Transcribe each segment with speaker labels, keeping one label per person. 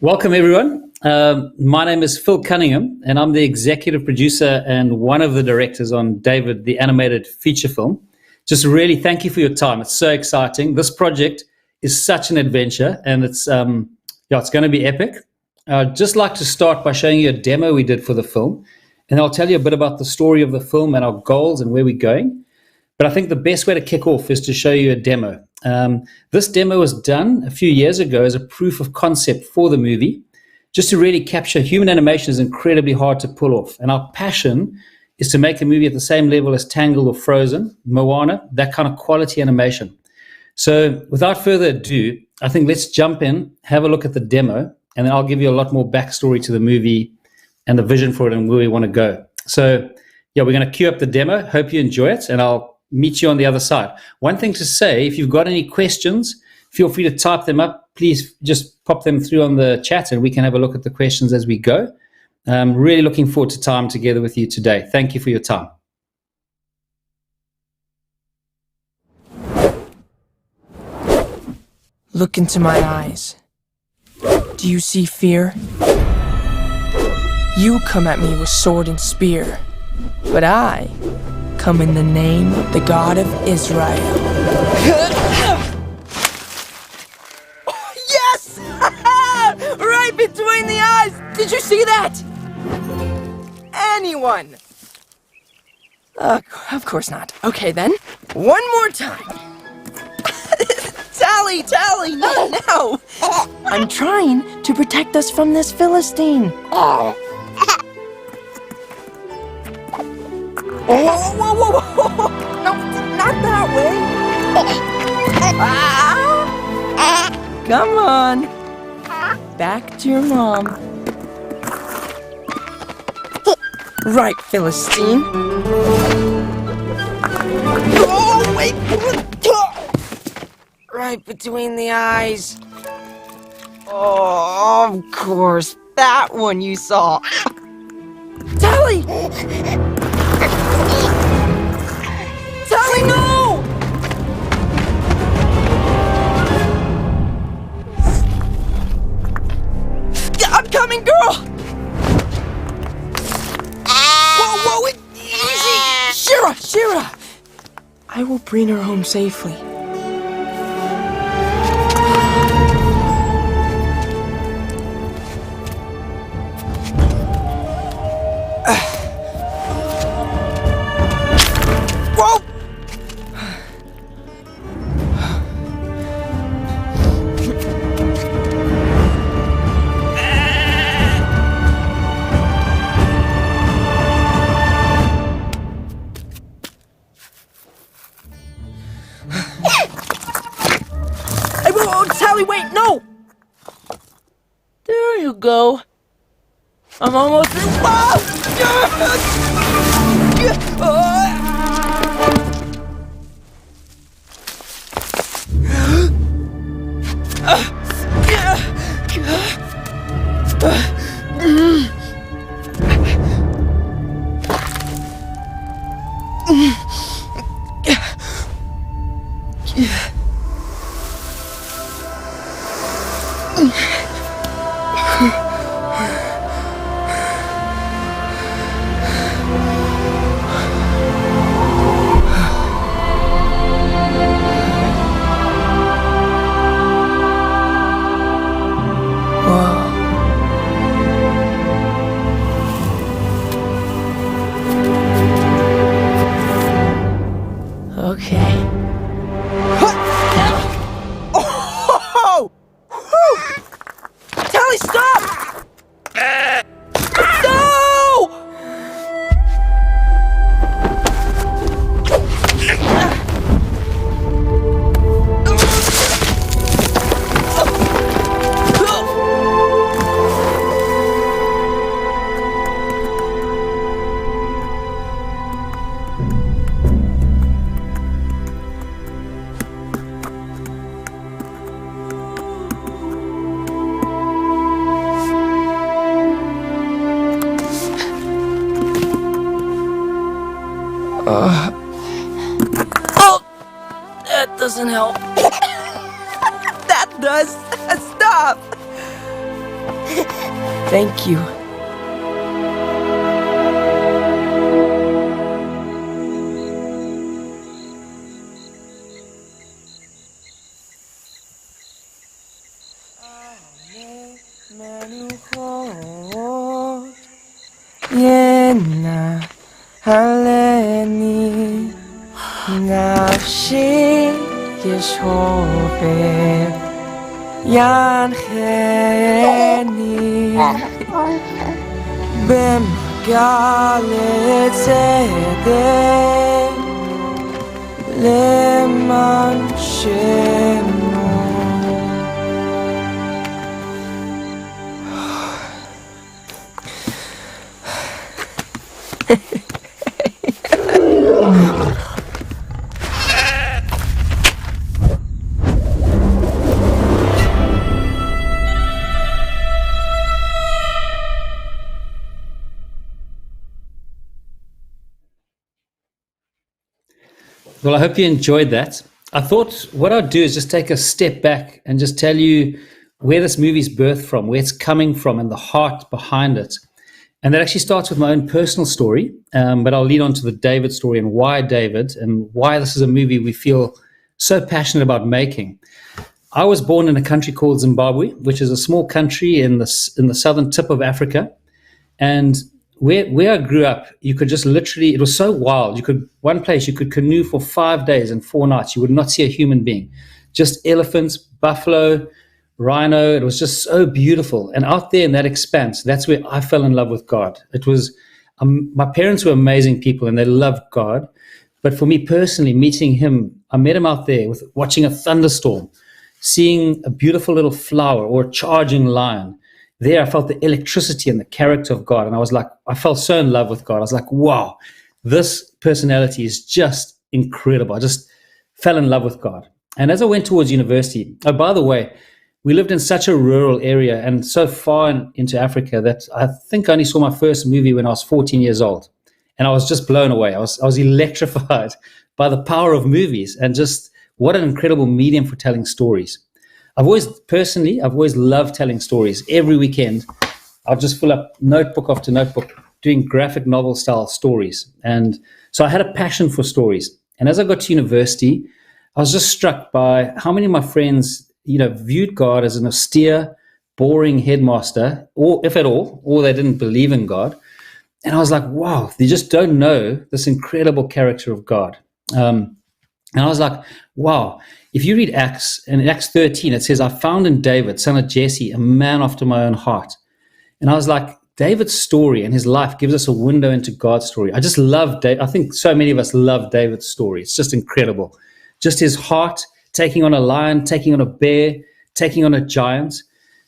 Speaker 1: Welcome, everyone. My name is Phil Cunningham, and I'm the executive producer and one of the directors on David, the animated feature film. Just really thank you for your time. It's so exciting. This project is such an adventure, and it's going to be epic. I'd just like to start by showing you a demo we did for the film, and I'll tell you a bit about the story of the film and our goals and where we're going. But I think the best way to kick off is to show you a demo. This demo was done a few years ago as a proof of concept for the movie. Just to really capture human animation is incredibly hard to pull off. And our passion is to make a movie at the same level as Tangled or Frozen, Moana, that kind of quality animation. So without further ado, I think let's jump in, have a look at the demo, and then I'll give you a lot more backstory to the movie and the vision for it and where we want to go. So yeah, we're going to queue up the demo. Hope you enjoy it, and I'll meet you on the other side. One thing to say, if you've got any questions, feel free to type them up. Please just pop them through on the chat and we can have a look at the questions as we go. I'm really looking forward to time together with you today. Thank you for your time.
Speaker 2: Look into my eyes. Do you see fear? You come at me with sword and spear, but I come in the name of the God of Israel. Yes! Right between the eyes! Did you see that? Anyone? Of course not. Okay then, one more time. Tally, not now! I'm trying to protect us from this Philistine. Whoa! No, not that way! Come on! Back to your mom. Right, Philistine. Oh, wait! Right between the eyes. Oh, of course, that one you saw. Tally! Tally, no! I'm coming, girl! Whoa, easy! Shira! I will bring her home safely. Tally, wait, no! There you go. I'm almost okay. Oh! Tally, stop! No! Oh! That doesn't help. That does. Stop! Thank you. Yena haleni nafshi yeshove yancheni b'mgalet tzedek leman shemo.
Speaker 1: Well, I hope you enjoyed that. I thought what I'd do is just take a step back and just tell you where this movie's birthed from, where it's coming from, and the heart behind it. And that actually starts with my own personal story, but I'll lead on to the David story and why David and why this is a movie we feel so passionate about making. I was born in a country called Zimbabwe, which is a small country in the southern tip of Africa. And where I grew up, you could just literally, it was so wild. One place you could canoe for 5 days and 4 nights. You would not see a human being, just elephants, buffalo, rhino. It was just so beautiful. And out there in that expanse, that's where I fell in love with God. It was, my parents were amazing people and they loved God. But for me personally, meeting him, I met him out there watching a thunderstorm, seeing a beautiful little flower or a charging lion. There I felt the electricity and the character of God. And I was like, I fell so in love with God. I was like, wow, this personality is just incredible. I just fell in love with God. And as I went towards university, oh, by the way, we lived in such a rural area and so far into Africa that I think I only saw my first movie when I was 14 years old. And I was just blown away. I was electrified by the power of movies and just what an incredible medium for telling stories. I've always loved telling stories. Every weekend, I'll just fill up notebook after notebook doing graphic novel style stories. And so I had a passion for stories. And as I got to university, I was just struck by how many of my friends, viewed God as an austere, boring headmaster, or if at all, or they didn't believe in God. And I was like, wow, they just don't know this incredible character of God. And I was like, wow, if you read Acts, in Acts 13, it says, I found in David, son of Jesse, a man after my own heart. And I was like, David's story and his life gives us a window into God's story. I just love David. I think so many of us love David's story. It's just incredible. Just his heart, taking on a lion, taking on a bear, taking on a giant.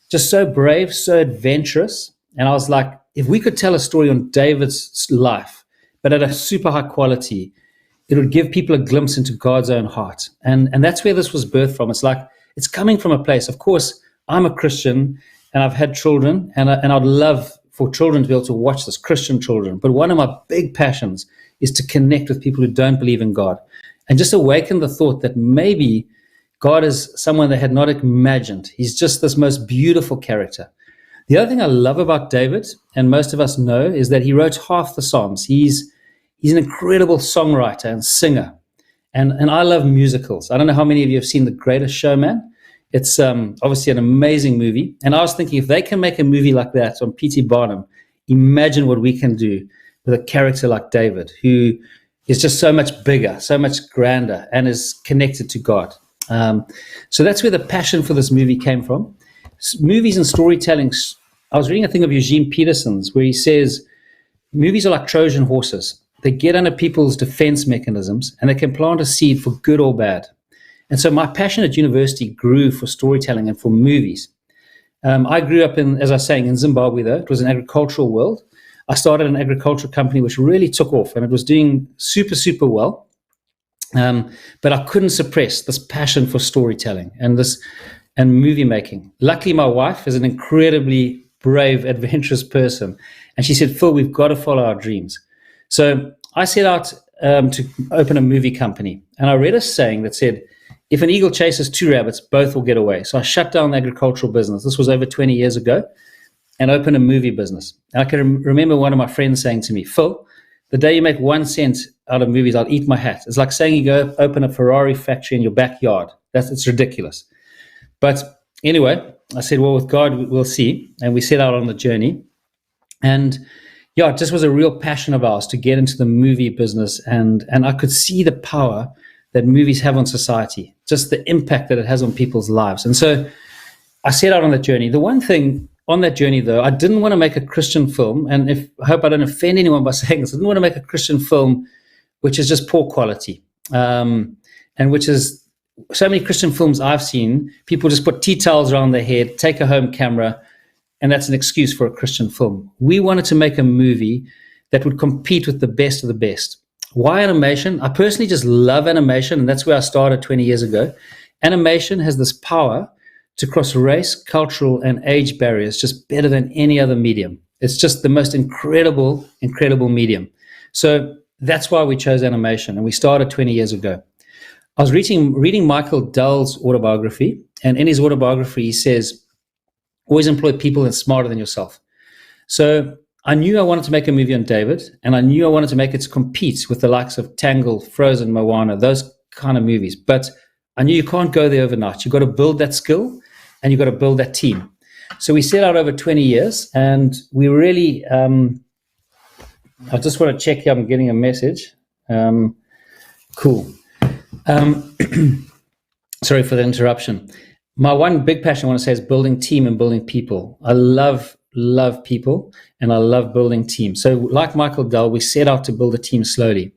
Speaker 1: Just so brave, so adventurous. And I was like, if we could tell a story on David's life, but at a super high quality, it would give people a glimpse into God's own heart. And that's where this was birthed from. It's like, it's coming from a place. Of course, I'm a Christian and I've had children and I'd love for children to be able to watch this, Christian children. But one of my big passions is to connect with people who don't believe in God and just awaken the thought that maybe God is someone they had not imagined. He's just this most beautiful character. The other thing I love about David, and most of us know, is that he wrote half the Psalms. He's an incredible songwriter and singer. And I love musicals. I don't know how many of you have seen The Greatest Showman. It's obviously an amazing movie. And I was thinking, if they can make a movie like that on P.T. Barnum, imagine what we can do with a character like David, who is just so much bigger, so much grander, and is connected to God. So that's where the passion for this movie came from. Movies and storytelling. I was reading a thing of Eugene Peterson's where he says, movies are like Trojan horses. They get under people's defense mechanisms and they can plant a seed for good or bad. And so my passion at university grew for storytelling and for movies. I grew up as I was saying, in Zimbabwe, though. It was an agricultural world. I started an agricultural company which really took off and it was doing super, super well. But I couldn't suppress this passion for storytelling and movie making. Luckily, my wife is an incredibly brave, adventurous person. And she said, Phil, we've got to follow our dreams. So I set out to open a movie company. And I read a saying that said, if an eagle chases 2 rabbits, both will get away. So I shut down the agricultural business. This was over 20 years ago. and open a movie business. And I can remember one of my friends saying to me, Phil, the day you make 1 cent out of movies, I'll eat my hat. It's like saying you go open a Ferrari factory in your backyard. It's ridiculous. But anyway, I said, well, with God, we'll see. And we set out on the journey. And yeah, it just was a real passion of ours to get into the movie business. And I could see the power that movies have on society, just the impact that it has on people's lives. And so I set out on that journey. The one thing on that journey, though, I didn't want to make a Christian film. And I hope I don't offend anyone by saying this, I didn't want to make a Christian film which is just poor quality. And which is so many Christian films I've seen, people just put tea towels around their head, take a home camera, and that's an excuse for a Christian film. We wanted to make a movie that would compete with the best of the best. Why animation? I personally just love animation, and that's where I started 20 years ago. Animation has this power to cross race, cultural, and age barriers just better than any other medium. It's just the most incredible medium. So that's why we chose animation, and we started 20 years ago. I was reading Michael Dell's autobiography, and in his autobiography, he says, always employ people that's smarter than yourself. So I knew I wanted to make a movie on David, and I knew I wanted to make it compete with the likes of Tangled, Frozen, Moana, those kind of movies. But I knew you can't go there overnight. You've got to build that skill, and you've got to build that team. So we set out over 20 years, and we really, I just want to check here. I'm getting a message. Cool. Sorry for the interruption. My one big passion I want to say is building team and building people. I love people, and I love building teams. So like Michael Dell, we set out to build a team slowly.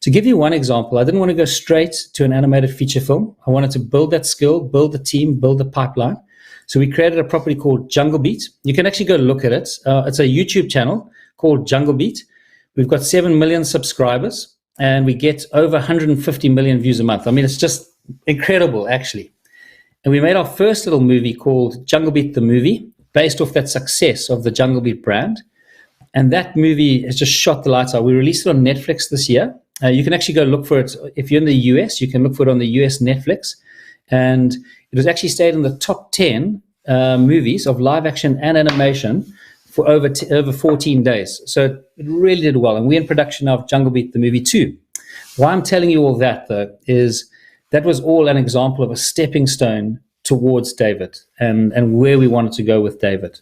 Speaker 1: To give you one example, I didn't want to go straight to an animated feature film. I wanted to build that skill, build the team, build the pipeline. So we created a property called Jungle Beat. You can actually go look at it. It's a YouTube channel called Jungle Beat. We've got 7 million subscribers, and we get over 150 million views a month. I mean, it's just incredible, actually. And we made our first little movie called Jungle Beat the Movie, based off that success of the Jungle Beat brand. And that movie has just shot the lights out. We released it on Netflix this year. You can actually go look for it. If you're in the US, you can look for it on the US Netflix. And it was actually stayed in the top 10 movies of live action and animation for over 14 days. So it really did well. And we're in production now of Jungle Beat the Movie 2. Why I'm telling you all that, though, is that was all an example of a stepping stone towards David and where we wanted to go with David.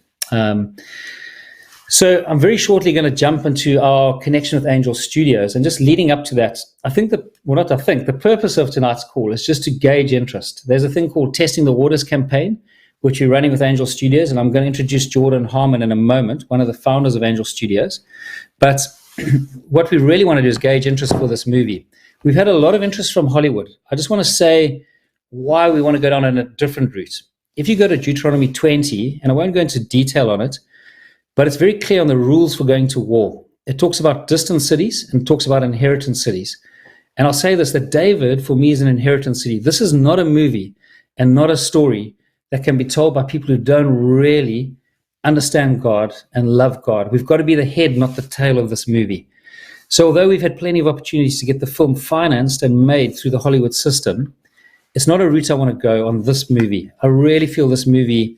Speaker 1: So I'm very shortly going to jump into our connection with Angel Studios. And just leading up to that, the purpose of tonight's call is just to gauge interest. There's a thing called Testing the Waters campaign, which we're running with Angel Studios. And I'm going to introduce Jordan Harmon in a moment, one of the founders of Angel Studios. But what we really want to do is gauge interest for this movie. We've had a lot of interest from Hollywood. I just want to say why we want to go down in a different route. If you go to Deuteronomy 20, and I won't go into detail on it, but it's very clear on the rules for going to war. It talks about distant cities and talks about inheritance cities. And I'll say this, that David, for me, is an inheritance city. This is not a movie and not a story that can be told by people who don't really understand God and love God. We've got to be the head, not the tail of this movie. So although we've had plenty of opportunities to get the film financed and made through the Hollywood system, it's not a route I want to go on this movie. I really feel this movie,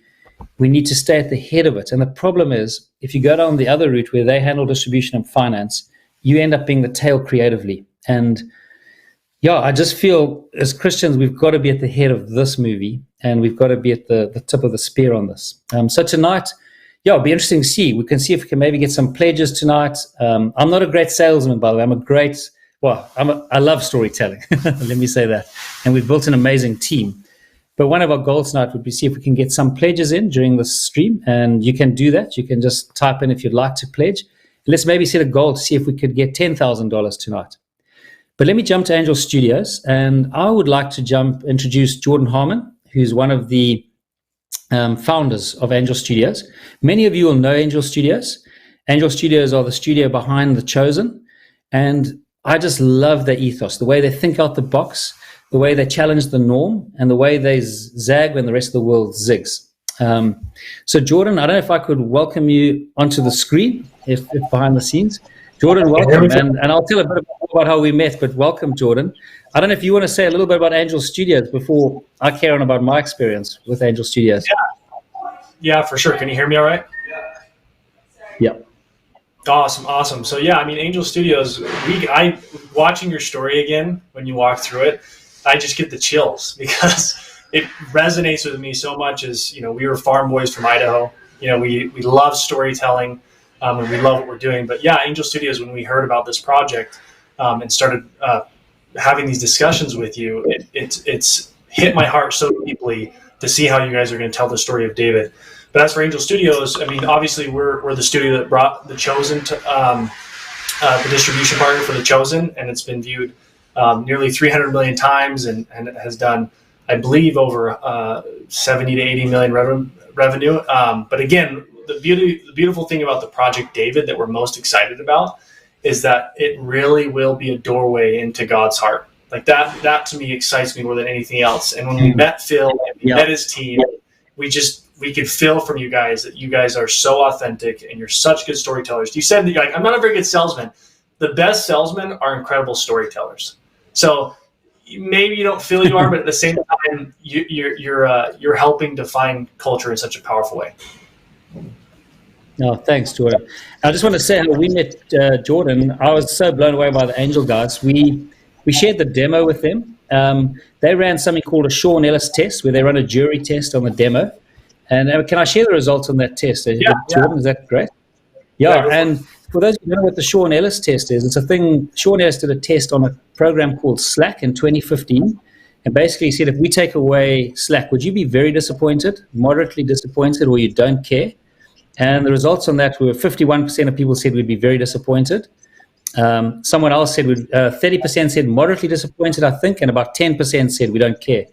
Speaker 1: we need to stay at the head of it. And the problem is, if you go down the other route where they handle distribution and finance, you end up being the tail creatively. And yeah, I just feel as Christians, we've got to be at the head of this movie, and we've got to be at the tip of the spear on this. So tonight, yeah, it'll be interesting to see. We can see if we can maybe get some pledges tonight. I'm not a great salesman, by the way. I love storytelling. Let me say that. And we've built an amazing team. But one of our goals tonight would be see if we can get some pledges in during this stream. And you can do that. You can just type in if you'd like to pledge. Let's maybe set a goal to see if we could get $10,000 tonight. But let me jump to Angel Studios. And I would like to introduce Jordan Harmon, who's one of the founders of Angel Studios. Many of you will know Angel Studios. Angel Studios are the studio behind The Chosen. And I just love their ethos, the way they think out the box, the way they challenge the norm, and the way they zag when the rest of the world zigs. So Jordan, I don't know if I could welcome you onto the screen, if behind the scenes. Jordan, welcome. And I'll tell a bit about how we met, but welcome, Jordan. I don't know if you want to say a little bit about Angel Studios before I carry on about my experience with Angel Studios.
Speaker 3: Yeah, for sure. Can you hear me all right?
Speaker 1: Yeah.
Speaker 3: Awesome. So yeah, I mean, Angel Studios. I watching your story again when you walk through it, I just get the chills because it resonates with me so much. As we were farm boys from Idaho. We love storytelling, and we love what we're doing. But yeah, Angel Studios. When we heard about this project and started having these discussions with you, it's hit my heart so deeply to see how you guys are going to tell the story of David. But as for Angel Studios, I mean, obviously we're the studio that brought The Chosen to the distribution partner for The Chosen, and it's been viewed nearly 300 million times and has done, I believe, over 70 to 80 million revenue. But again, the beautiful thing about the Project David that we're most excited about is that it really will be a doorway into God's heart. Like that to me excites me more than anything else. And when we met Phil and we met his team, we could feel from you guys that you guys are so authentic and you're such good storytellers. You said that you're like, I'm not a very good salesman. The best salesmen are incredible storytellers. So maybe you don't feel you are, but at the same time, you're helping define culture in such a powerful way.
Speaker 1: No, thanks, Jordan. I just want to say how we met Jordan. I was so blown away by the Angel guys. We shared the demo with them. They ran something called a Sean Ellis test, where they run a jury test on the demo. And can I share the results on that test? Jordan, is that great? Yeah, and for those who know what the Sean Ellis test is, it's a thing. Sean Ellis did a test on a program called Slack in 2015, and basically said, if we take away Slack, would you be very disappointed, moderately disappointed, or you don't care? And the results on that were 51% of people said we'd be very disappointed. Someone else said 30% said moderately disappointed, I think, and about 10% said we don't care.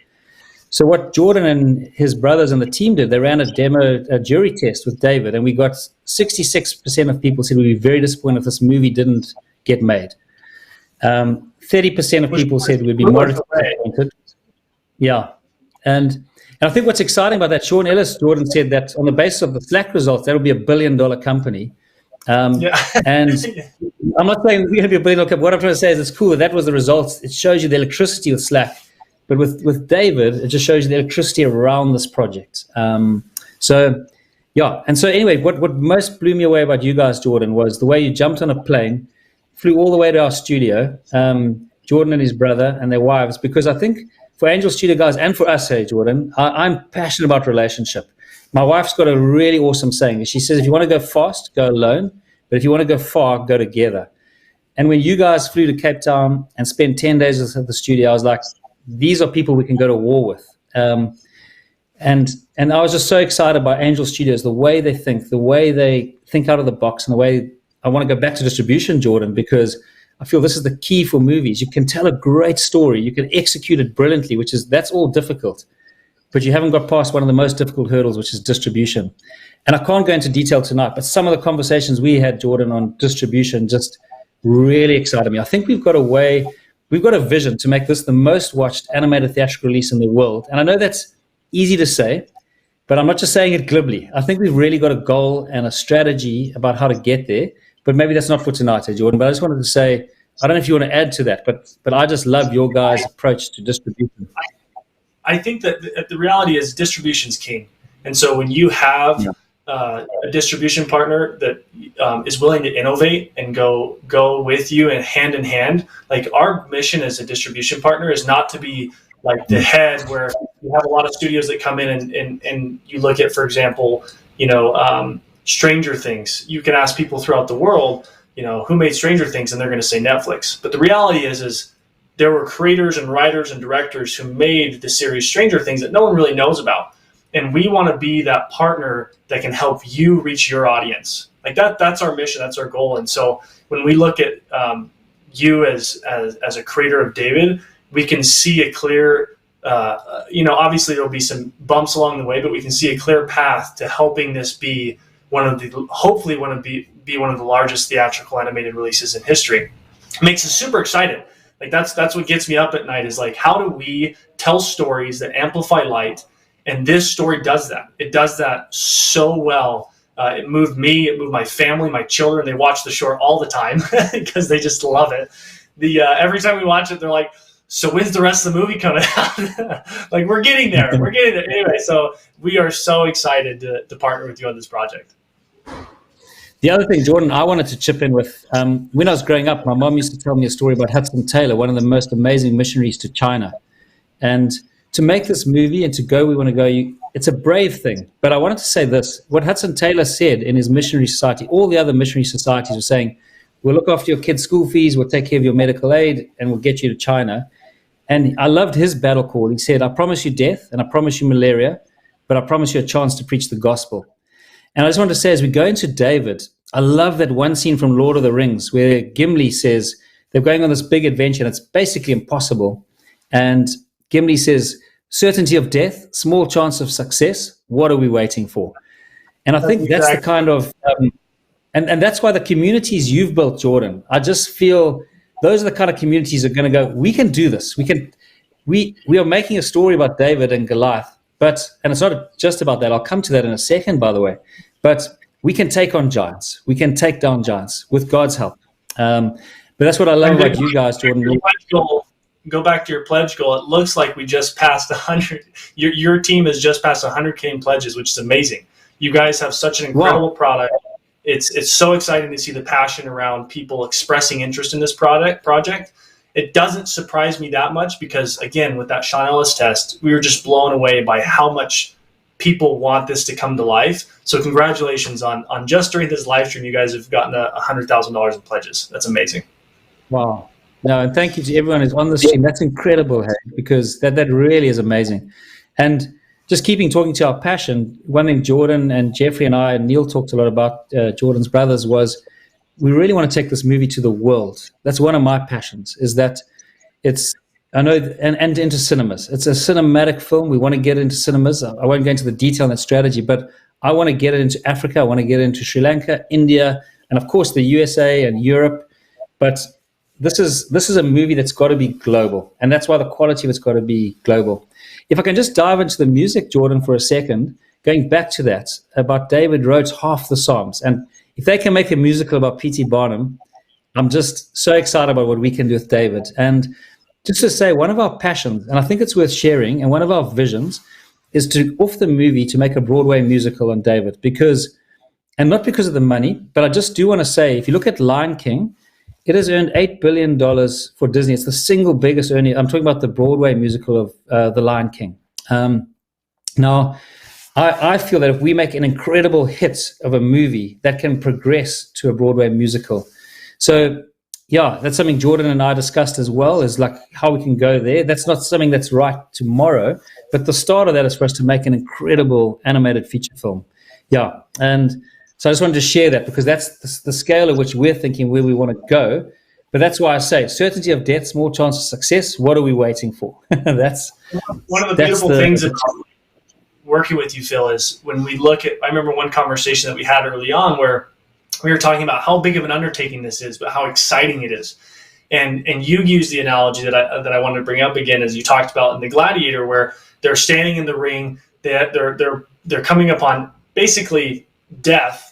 Speaker 1: So what Jordan and his brothers and the team did, they ran a jury test with David, and we got 66% of people said we'd be very disappointed if this movie didn't get made. 30% of people said we'd be moderately disappointed. Yeah. And I think what's exciting about that, Sean Ellis, Jordan said that on the basis of the Slack results, that'll be $1 billion company. And I'm not saying we're going to be $1 billion company. What I'm trying to say is it's cool. That was the results. It shows you the electricity with Slack. But with David, it just shows you the electricity around this project. So anyway, what most blew me away about you guys, Jordan, was the way you jumped on a plane, flew all the way to our studio, Jordan and his brother and their wives, because I think for Angel Studio guys and for us, hey, Jordan, I'm passionate about relationship. My wife's got a really awesome saying. She says, if you want to go fast, go alone. But if you want to go far, go together. And when you guys flew to Cape Town and spent 10 days at the studio, I was like, these are people we can go to war with. And I was just so excited by Angel Studios, the way they think out of the box, and the way I want to go back to distribution, Jordan, because I feel this is the key for movies. You can tell a great story. You can execute it brilliantly, that's all difficult. But you haven't got past one of the most difficult hurdles, which is distribution. And I can't go into detail tonight, but some of the conversations we had, Jordan, on distribution just really excited me. I think we've got a vision to make this the most watched animated theatrical release in the world. And I know that's easy to say, but I'm not just saying it glibly. I think we've really got a goal and a strategy about how to get there. But maybe that's not for tonight, Jordan. But I just wanted to say, I don't know if you want to add to that, but I just love your guys' approach to distribution.
Speaker 3: I think that the reality is distribution's king. And so when you have a distribution partner that is willing to innovate and go with you and hand in hand, like our mission as a distribution partner is not to be like the head where you have a lot of studios that come in and you look at, for example, Stranger Things. You can ask people throughout the world, who made Stranger Things, and they're going to say Netflix. But the reality is there were creators and writers and directors who made the series Stranger Things that no one really knows about. And we want to be that partner that can help you reach your audience. Like that's our mission. That's our goal. And so when we look at you as a creator of David, we can see a clear, obviously there'll be some bumps along the way, but we can see a clear path to helping this be one of the largest theatrical animated releases in history. It makes us super excited. Like that's what gets me up at night is like, how do we tell stories that amplify light? And this story does that. It does that so well. It moved me. It moved my family, my children. They watch the short all the time because they just love it. Every time we watch it, they're like, so when's the rest of the movie coming out? Like, we're getting there. We're getting there. Anyway, so we are so excited to partner with you on this project.
Speaker 1: The other thing, Jordan, I wanted to chip in with, when I was growing up, my mom used to tell me a story about Hudson Taylor, one of the most amazing missionaries to China. And to make this movie and to go, we want to go, it's a brave thing. But I wanted to say this, what Hudson Taylor said in his missionary society, all the other missionary societies were saying, we'll look after your kids' school fees, we'll take care of your medical aid, and we'll get you to China. And I loved his battle call. He said, I promise you death, and I promise you malaria, but I promise you a chance to preach the gospel. And I just wanted to say, as we go into David, I love that one scene from Lord of the Rings where Gimli says they're going on this big adventure, and it's basically impossible. And Gimli says, certainty of death, small chance of success, what are we waiting for? And I think that's the kind of... And that's why the communities you've built, Jordan, I just feel those are the kind of communities that are going to go, we can do this. We are making a story about David and Goliath, and it's not just about that. I'll come to that in a second, by the way. But we can take on giants. We can take down giants with God's help. But that's what I love about you guys, Jordan.
Speaker 3: Go back to your pledge goal. It looks like we just passed 100. Your team has just passed 100K in pledges, which is amazing. You guys have such an incredible product. It's so exciting to see the passion around people expressing interest in this project. It doesn't surprise me that much because, again, with that Sean Ellis test, we were just blown away by how much people want this to come to life. So congratulations on just during this live stream, you guys have gotten $100,000 in pledges. That's amazing.
Speaker 1: Wow. No, and thank you to everyone who's on the stream. That's incredible, hey, because that really is amazing. And just talking to our passion, one thing Jordan and Jeffrey and I and Neil talked a lot about, Jordan's brothers, was we really want to take this movie to the world. That's one of my passions, is that and into cinemas. It's a cinematic film. We want to get into cinemas. I won't go into the detail on that strategy, but I want to get it into Africa. I want to get it into Sri Lanka, India, and of course the USA and Europe. But this is a movie that's got to be global, and that's why the quality of it's got to be global. If I can just dive into the music, Jordan, for a second, going back to that, about David wrote half the Psalms. And if they can make a musical about P.T. Barnum, I'm just so excited about what we can do with David. And just to say, one of our passions, and I think it's worth sharing, and one of our visions is to, off the movie, to make a Broadway musical on David. And not because of the money, but I just do want to say, if you look at Lion King, it has earned $8 billion for Disney. It's the single biggest earning. I'm talking about the Broadway musical of The Lion King. Now, I feel that if we make an incredible hit of a movie, that can progress to a Broadway musical. So, yeah, that's something Jordan and I discussed as well, is like how we can go there. That's not something that's right tomorrow, but the start of that is for us to make an incredible animated feature film. Yeah, and so I just wanted to share that because that's the scale at which we're thinking where we want to go. But that's why I say certainty of death, small chance of success. What are we waiting for? That's
Speaker 3: one of the beautiful things about working with you, Phil, is when we look at, I remember one conversation that we had early on where we were talking about how big of an undertaking this is, but how exciting it is. And you used the analogy that I wanted to bring up again, as you talked about in the Gladiator, where they're standing in the ring, they're coming upon basically death.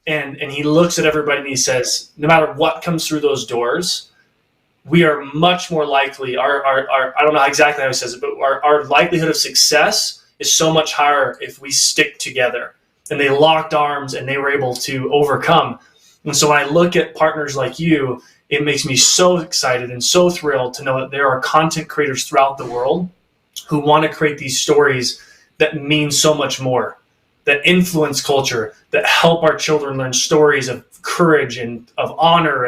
Speaker 3: And he looks at everybody and he says, no matter what comes through those doors, we are much more likely, our I don't know exactly how he says it, but our likelihood of success is so much higher if we stick together. And they locked arms and they were able to overcome. And so when I look at partners like you, it makes me so excited and so thrilled to know that there are content creators throughout the world who want to create these stories that mean so much more, that influence culture, that help our children learn stories of courage and of honor.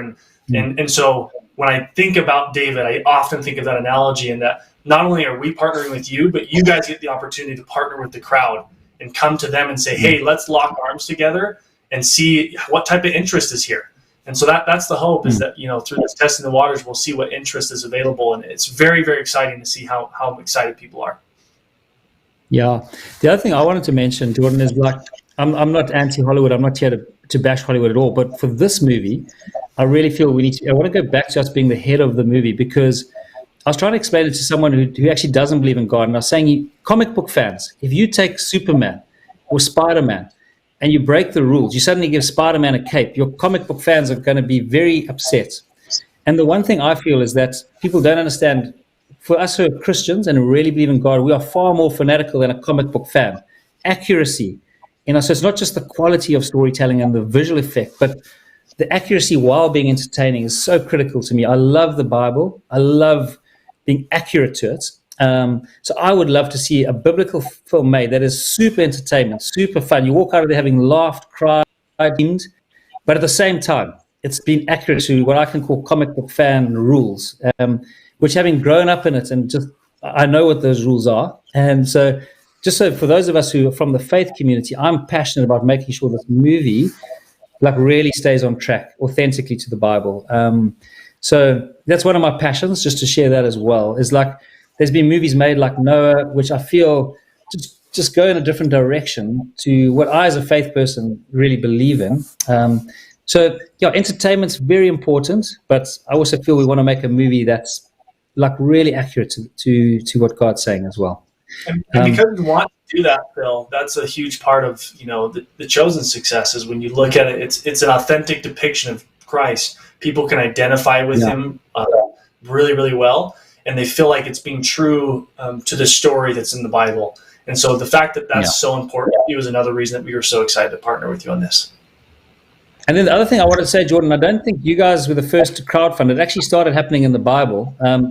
Speaker 3: And so when I think about David, I often think of that analogy, and that not only are we partnering with you, but you guys get the opportunity to partner with the crowd and come to them and say, hey, let's lock arms together and see what type of interest is here. And so that's the hope, is that, through this testing the waters, we'll see what interest is available. And it's very, very exciting to see how excited people are.
Speaker 1: Yeah. The other thing I wanted to mention, Jordan, is like, I'm not anti-Hollywood. I'm not here to bash Hollywood at all. But for this movie, I really feel I want to go back to us being the head of the movie, because I was trying to explain it to someone who actually doesn't believe in God. And I was saying, comic book fans, if you take Superman or Spider-Man and you break the rules, you suddenly give Spider-Man a cape, your comic book fans are going to be very upset. And the one thing I feel is that people don't understand, for us who are Christians and who really believe in God, we are far more fanatical than a comic book fan. Accuracy So it's not just the quality of storytelling and the visual effect, but the accuracy while being entertaining is so critical to me. I love the Bible. I love being accurate to it. So I would love to see a biblical film made that is super entertainment, super fun. You walk out of there having laughed, cried, but at the same time, it's been accurate to what I can call comic book fan rules, which having grown up in it and just I know what those rules are. And so just so for those of us who are from the faith community, I'm passionate about making sure this movie really stays on track authentically to the Bible. So that's one of my passions, just to share that as well, is there's been movies made like Noah, which I feel just go in a different direction to what I as a faith person really believe in. So entertainment's very important, but I also feel we want to make a movie that's really accurate to what God's saying as well.
Speaker 3: And because we want to do that, Phil, that's a huge part of the Chosen success. Is when you look at it, it's an authentic depiction of Christ. People can identify with him really, really well, and they feel like it's being true to the story that's in the Bible. And so the fact that that's so important to you is another reason that we were so excited to partner with you on this.
Speaker 1: And then the other thing I wanted to say, Jordan, I don't think you guys were the first to crowdfund. It actually started happening in the Bible. What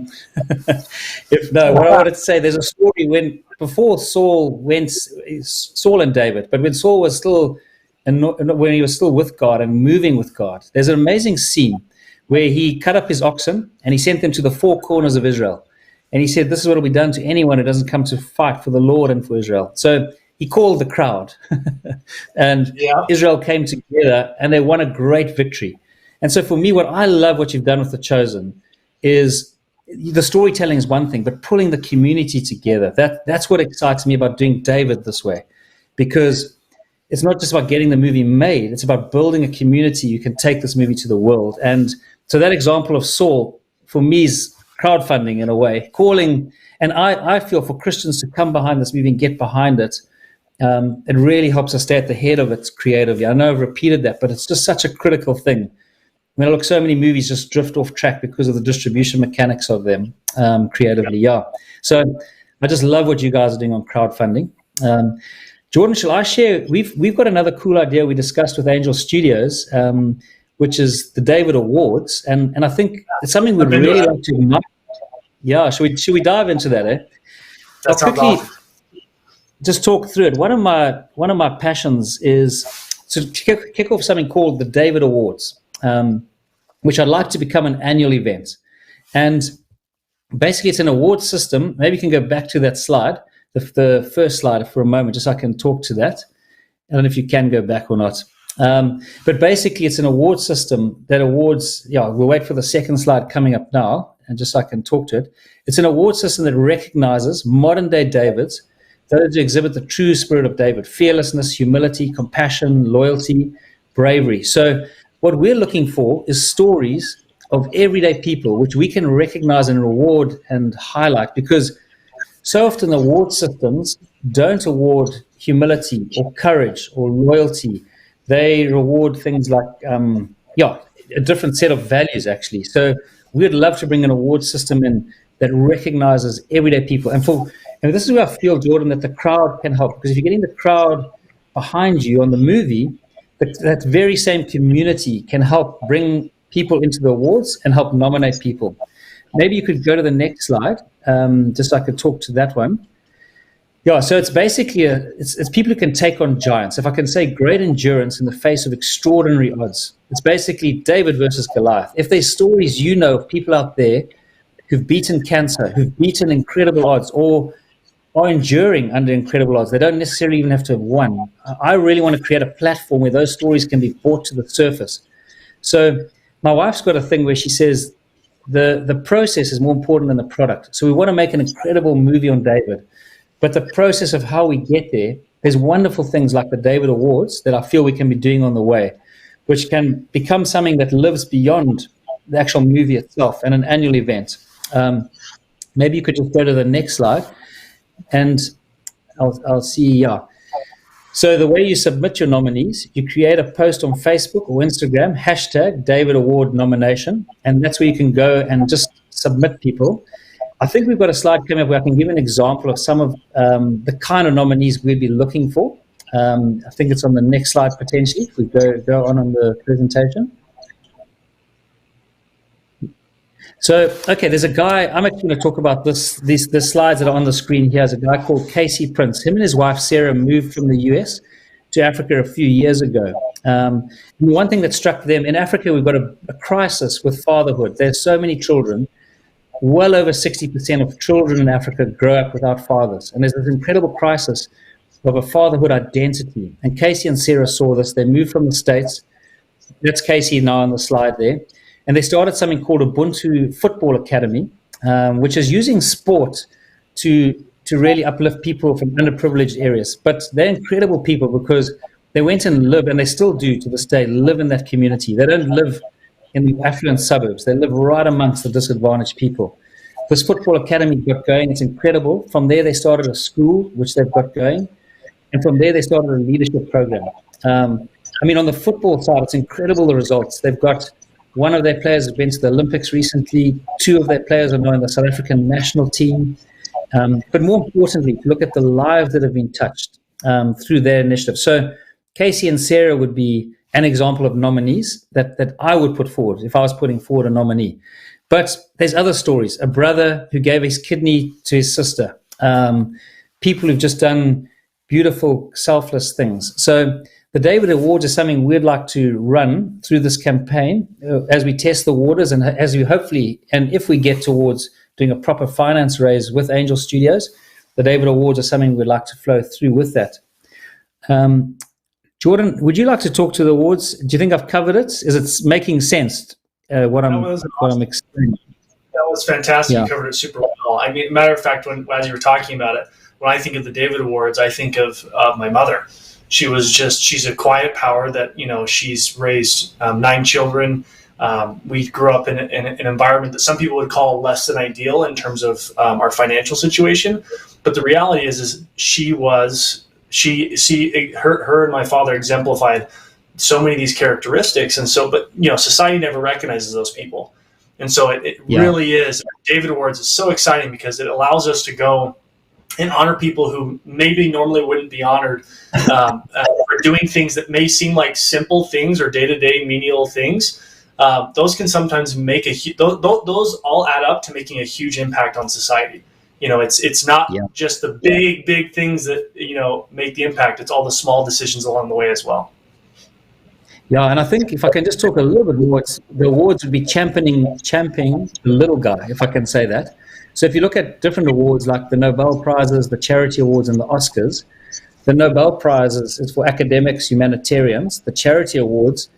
Speaker 1: I wanted to say, there's a story before Saul and David, but when Saul was still, when he was still with God and moving with God, there's an amazing scene where he cut up his oxen and he sent them to the four corners of Israel. And he said, this is what will be done to anyone who doesn't come to fight for the Lord and for Israel. So he called the crowd and Israel came together and they won a great victory. And so for me, what you've done with The Chosen is the storytelling is one thing, but pulling the community together. That's what excites me about doing David this way, because it's not just about getting the movie made. It's about building a community who can take this movie to the world. And so that example of Saul for me is crowdfunding in a way, and I feel for Christians to come behind this movie and get behind it, it really helps us stay at the head of it creatively. I know I've repeated that, but it's just such a critical thing. So many movies just drift off track because of the distribution mechanics of them creatively. So I just love what you guys are doing on crowdfunding. Jordan, shall I share? We've got another cool idea we discussed with Angel Studios, which is the David Awards, and I think it's something we'd really like to. Yeah, should we dive into that?
Speaker 3: That sounds awesome.
Speaker 1: Just talk through it. One of my passions is to kick off something called the David Awards, which I'd like to become an annual event. And basically, it's an award system. Maybe you can go back to that slide, the first slide for a moment, just so I can talk to that. I don't know if you can go back or not. But basically, it's an award system that awards. We'll wait for the second slide coming up now, and just so I can talk to it. It's an award system that recognizes modern-day Davids, those who exhibit the true spirit of David: fearlessness, humility, compassion, loyalty, bravery. So what we're looking for is stories of everyday people, which we can recognize and reward and highlight, because so often award systems don't award humility or courage or loyalty. They reward things like, a different set of values, actually. So we'd love to bring an award system in that recognizes everyday people. And this is where I feel, Jordan, that the crowd can help. Because if you're getting the crowd behind you on the movie, that very same community can help bring people into the awards and help nominate people. Maybe you could go to the next slide, just so I could talk to that one. So it's basically it's people who can take on giants. If I can say great endurance in the face of extraordinary odds. It's basically David versus Goliath. If there's stories of people out there who've beaten cancer, who've beaten incredible odds, or are enduring under incredible odds, they don't necessarily even have to have won. I really want to create a platform where those stories can be brought to the surface. So my wife's got a thing where she says the process is more important than the product. So we want to make an incredible movie on David. But the process of how we get there's wonderful things like the David Awards that I feel we can be doing on the way, which can become something that lives beyond the actual movie itself and an annual event. Maybe you could just go to the next slide, and I'll see. So the way you submit your nominees, you create a post on Facebook or Instagram, #David Award nomination, and that's where you can go and just submit people. I think we've got a slide coming up where I can give an example of some of the kind of nominees we'd be looking for. I think it's on the next slide potentially. If we go on the presentation. So, okay, there's a guy, I'm actually going to talk about the slides that are on the screen here. There's a guy called Casey Prince. Him and his wife, Sarah, moved from the US to Africa a few years ago. And one thing that struck them, in Africa, we've got a crisis with fatherhood. There's so many children. Well over 60% of children in Africa grow up without fathers. And there's this incredible crisis of a fatherhood identity. And Casey and Sarah saw this. They moved from the States. That's Casey now on the slide there. And they started something called Ubuntu Football Academy, which is using sport to really uplift people from underprivileged areas. But they're incredible people because they went and live, and they still do to this day, live in that community. They don't live in the affluent suburbs. They live right amongst the disadvantaged people. This football academy got going. It's incredible. From there, they started a school, which they've got going. And from there, they started a leadership program. On the football side, it's incredible, the results. They've got one of their players has been to the Olympics recently. 2 of their players are now in the South African national team. But more importantly, look at the lives that have been touched through their initiative. So Casey and Sarah would be an example of nominees that I would put forward if I was putting forward a nominee. But there's other stories. A brother who gave his kidney to his sister. People who've just done beautiful, selfless things. So the David Awards is something we'd like to run through this campaign as we test the waters, and as we hopefully, and if we get towards doing a proper finance raise with Angel Studios, the David Awards are something we'd like to flow through with that. Jordan, would you like to talk to the awards? Do you think I've covered it? Is it making sense, what I'm explaining?
Speaker 3: That was fantastic. Yeah. You covered it super well. Matter of fact, as you were talking about it, when I think of the David Awards, I think of my mother. She's a quiet power that, she's raised 9 children. We grew up in an environment that some people would call less than ideal in terms of our financial situation. But the reality is her and my father exemplified so many of these characteristics. And so, but, society never recognizes those people. And so it really is. David Awards is so exciting because it allows us to go and honor people who maybe normally wouldn't be honored for doing things that may seem like simple things or day-to-day menial things. Those can sometimes make those all add up to making a huge impact on society. It's not just the big things that, make the impact. It's all the small decisions along the way as well.
Speaker 1: Yeah, and I think if I can just talk a little bit more, the awards would be championing the little guy, if I can say that. So if you look at different awards like the Nobel Prizes, the charity awards, and the Oscars, the Nobel Prizes is for academics, humanitarians. The charity awards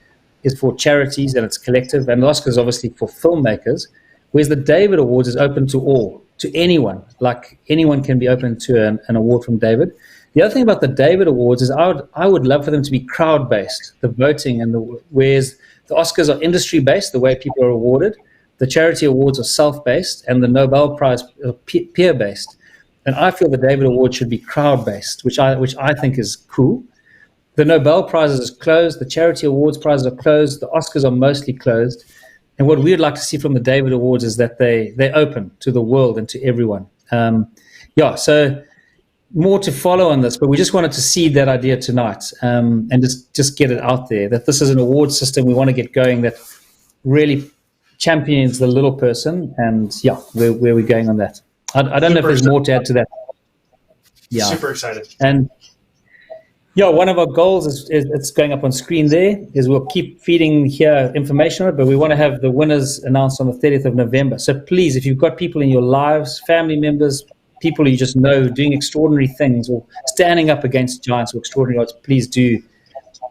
Speaker 1: is for charities and it's collective, and the Oscars obviously for filmmakers, whereas the David Awards is open to all, to anyone. Like anyone can be open to an award from David. The other thing about the David Awards is I would love for them to be crowd-based, the voting, whereas the Oscars are industry-based, the way people are awarded. The charity awards are self-based, and the Nobel Prize are peer-based. And I feel the David Award should be crowd-based, which I think is cool. The Nobel Prizes is closed. The charity awards prizes are closed. The Oscars are mostly closed. And what we'd like to see from the David Awards is that they're open to the world and to everyone. So more to follow on this, but we just wanted to seed that idea tonight and just get it out there, that this is an award system we want to get going that really champions the little person, and where we're going on that. I don't know if there's more to add to that. Yeah,
Speaker 3: super excited.
Speaker 1: And one of our goals is it's going up on screen there, is we'll keep feeding here information on it, but we want to have the winners announced on the 30th of November. So please, if you've got people in your lives, family members, people you just know doing extraordinary things or standing up against giants or extraordinary odds, please do